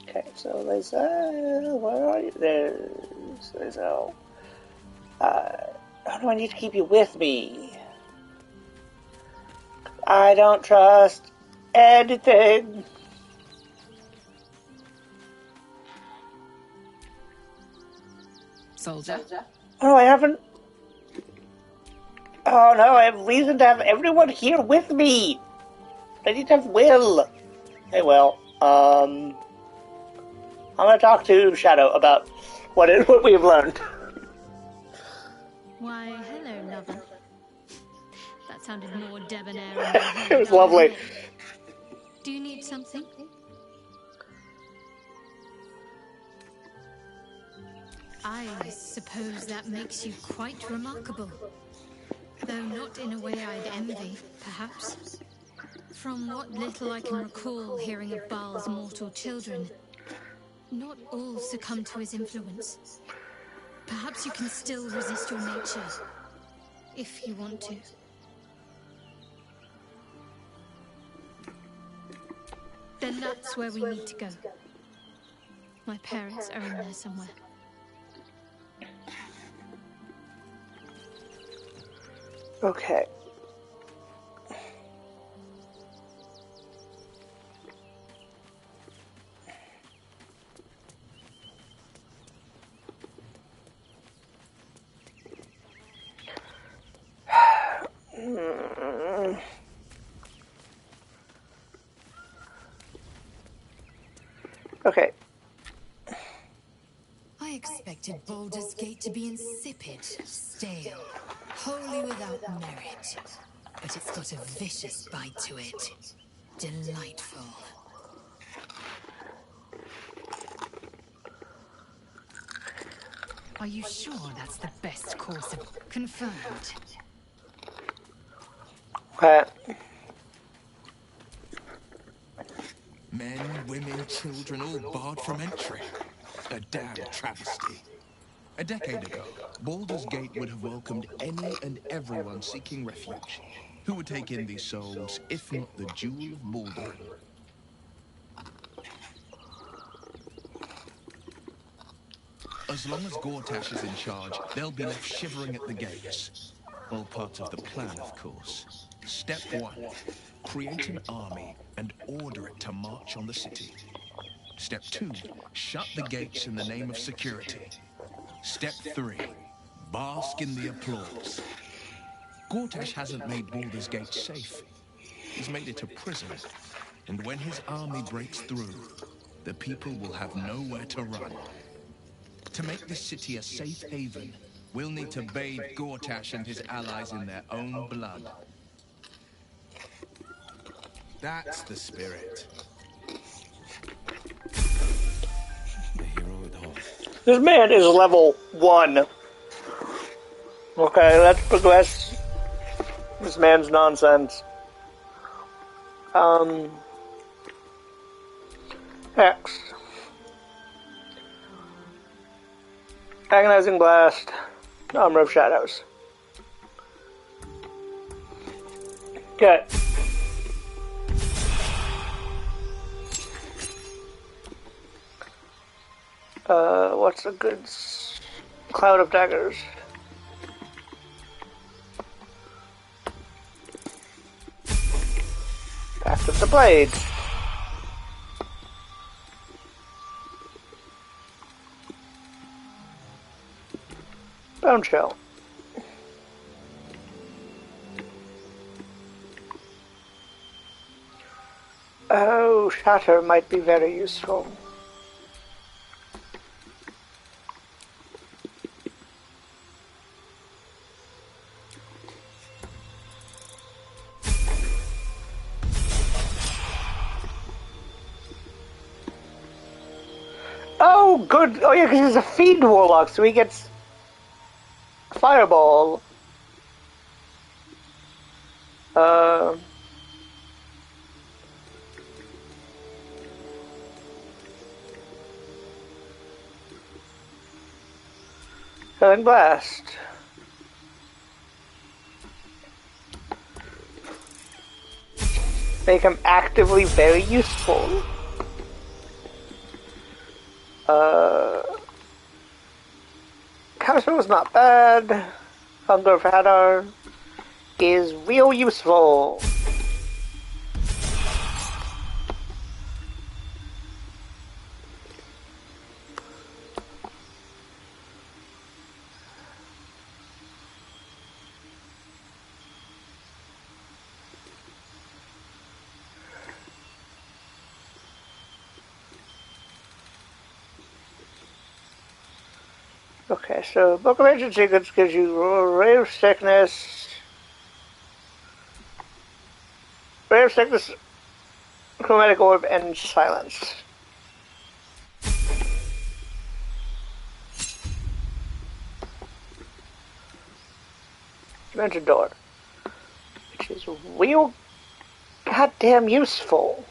Okay, so there's where are you? There's how do I need to keep you with me? I don't trust anything. Soldier? Oh, I haven't... Oh no, I have reason to have everyone here with me. I need to have Will. Hey, Will. I'm gonna talk to Shadow about what we've learned. Why, hello, lover. That sounded more debonair in my head. It was I'll lovely. admit. Do you need something? I suppose that makes you quite remarkable. Though not in a way I'd envy, perhaps. From what little I can recall hearing of Baal's mortal children, not all succumb to his influence. Perhaps you can still resist your nature, if you want to. Then that's where we need to go. My parents are in there somewhere. Okay. Okay. I expected Baldur's Gate to be insipid, stale, wholly without merit. But it's got a vicious bite to it. Delightful. Are you sure that's the best course of... Confirmed. Okay. Men, women, children, all barred from entry. A damn travesty. A decade ago, Baldur's Gate would have welcomed any and everyone seeking refuge. Who would take in these souls, if not the Jewel of Baldurin? As long as Gortash is in charge, they'll be left shivering at the gates. All part of the plan, of course. Step 1. Create an army and order it to march on the city. Step 2. Shut the gates in the name of security. Step 3. Bask in the applause. Gortash hasn't made Baldur's Gate safe. He's made it a prison. And when his army breaks through, the people will have nowhere to run. To make this city a safe haven, we'll need to bathe Gortash and his allies in their own blood. That's the spirit. The hero at home. This man is level 1. Okay, let's progress this man's nonsense. X. Agonizing Blast. Armor of Shadows. Okay. What's a good cloud of daggers? Back of the blade. Bone shell. Oh, shatter might be very useful. Oh, good. Oh, yeah, because he's a fiend warlock, so he gets fireball. Killing Blast. Make him actively very useful. Counterspell is not bad. Hunger of Hadar is real useful. Okay, so Book of Ancient Secrets gives you Ray of Sickness, Chromatic Orb, and Silence. Dimension Door, which is real goddamn useful.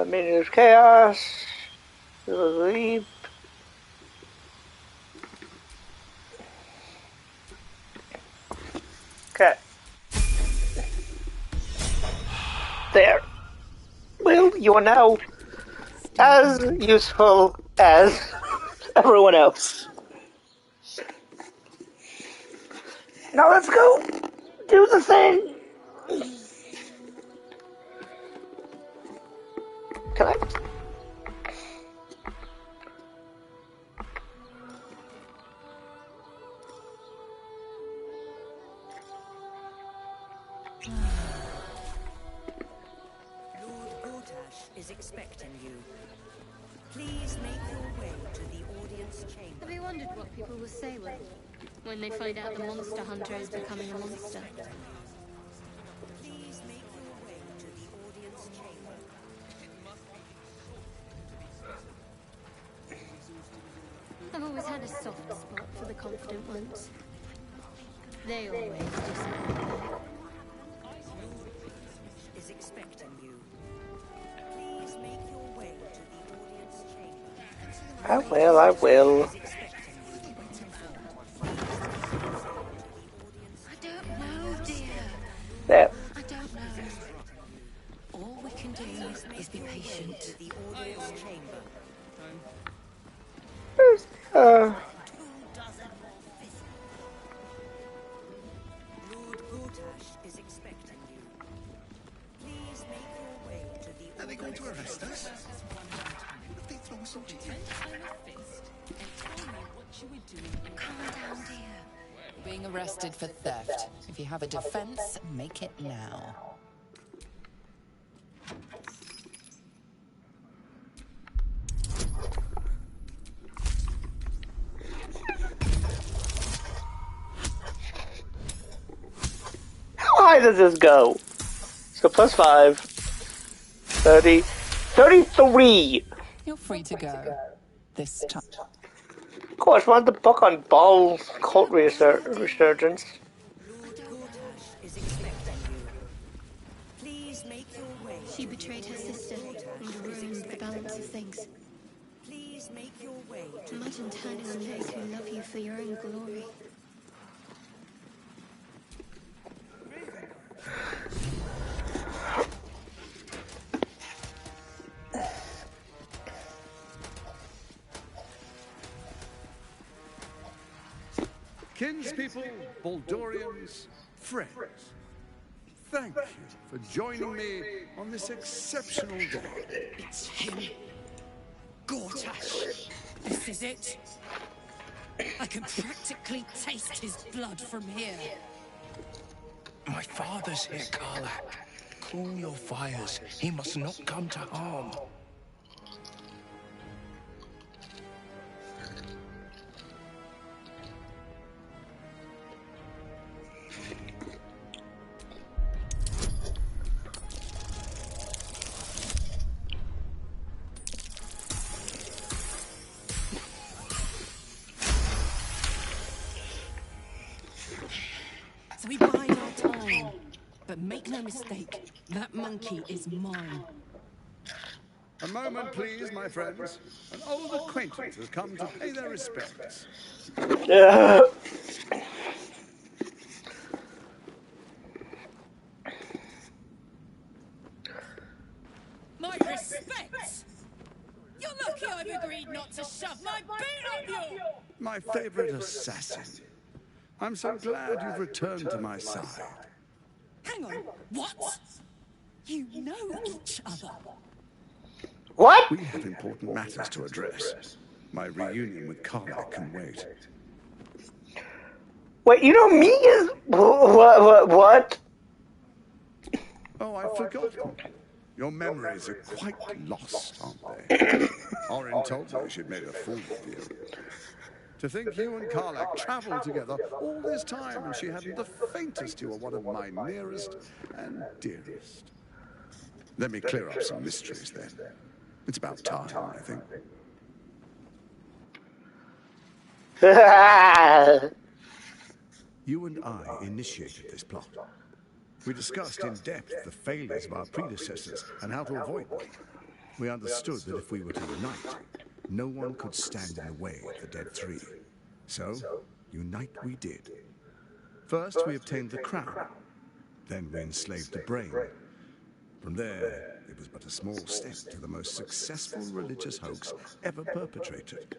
Meaning of Chaos, Leap. Okay. There. Well, you are now as useful as everyone else. Now let's go do the thing. Can I? Lord Gortash is expecting you. Please make your way to the audience chamber. Have you wondered what people will say when they find out the monster hunter is becoming a monster? Please make your way to the audience chamber. I've always had a soft spot for the confident ones. They always disappoint. Is expecting you. Please make your way to the audience chamber. I will, I will. I don't know, dear. There. I don't know. All we can do is be patient. To the audience chamber. Lord Gortash is expecting you. Please make your way to the audience. Are they going to arrest us? If they throw us into jail. Calm down, dear. Being arrested for theft. If you have a defense, make it now. How high does this go? So plus 5. 30. 33! You're free to go. This time. Of course, want the book on Ball cult resurgence. Lord Gortash is expecting you. Please make your way. She betrayed her sister and ruined the balance of things. Please make your way to Imagine turning on those who love you for your own glory. Kinspeople, Baldorians, friends, thank you for joining me on this exceptional day. It's him. Gortash. This is it. I can practically taste his blood from here. My father's here, Karlak. Cool your fires. He must not come to harm. So we bide our time. But make no mistake, that monkey is mine. A moment, please, my friends. An old acquaintance has come to pay their respects. My respects! You're lucky I've agreed not to shove my beat up you! My favorite assassin. I'm so glad you've returned to my side. Hang on, what? You know each other? What? We have important matters to address. My reunion with Karlach can wait. Wait, you know me is what? Oh, I've forgotten. Your memories are quite lost, aren't they? Orin told me she'd made a fool of you. To think you and Karlach traveled together all this time and she hadn't the faintest you were one of my nearest and dearest. Let me clear up some mysteries then. It's about time, I think. You and I initiated this plot. We discussed in depth the failures of our predecessors and how to avoid them. We understood that if we were to unite, no one could stand in the way of the Dead Three. So, unite we did. First, we obtained the crown. Then we enslaved the brain. From there, it was but a small step to the most successful religious hoax ever perpetrated.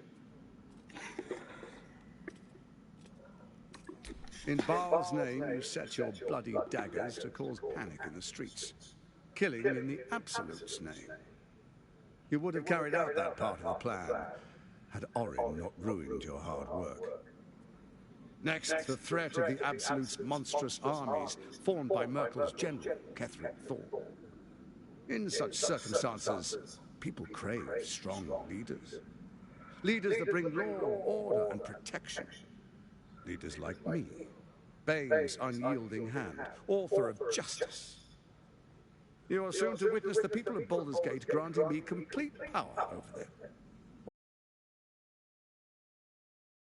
In Baal's name, you set your bloody daggers to cause panic in the streets, killing in the Absolute's name. You would have carried out that part of the plan had Orin not ruined your hard work. Next, the threat of the Absolute's monstrous armies formed by Merkel's general, Ketheric Thorn. In such circumstances, people crave strong leaders. Leaders that bring law, order, and protection. Leaders like me, Bane's unyielding hand, author of justice. You are soon to witness the people of Baldur's Gate granting me complete power over them.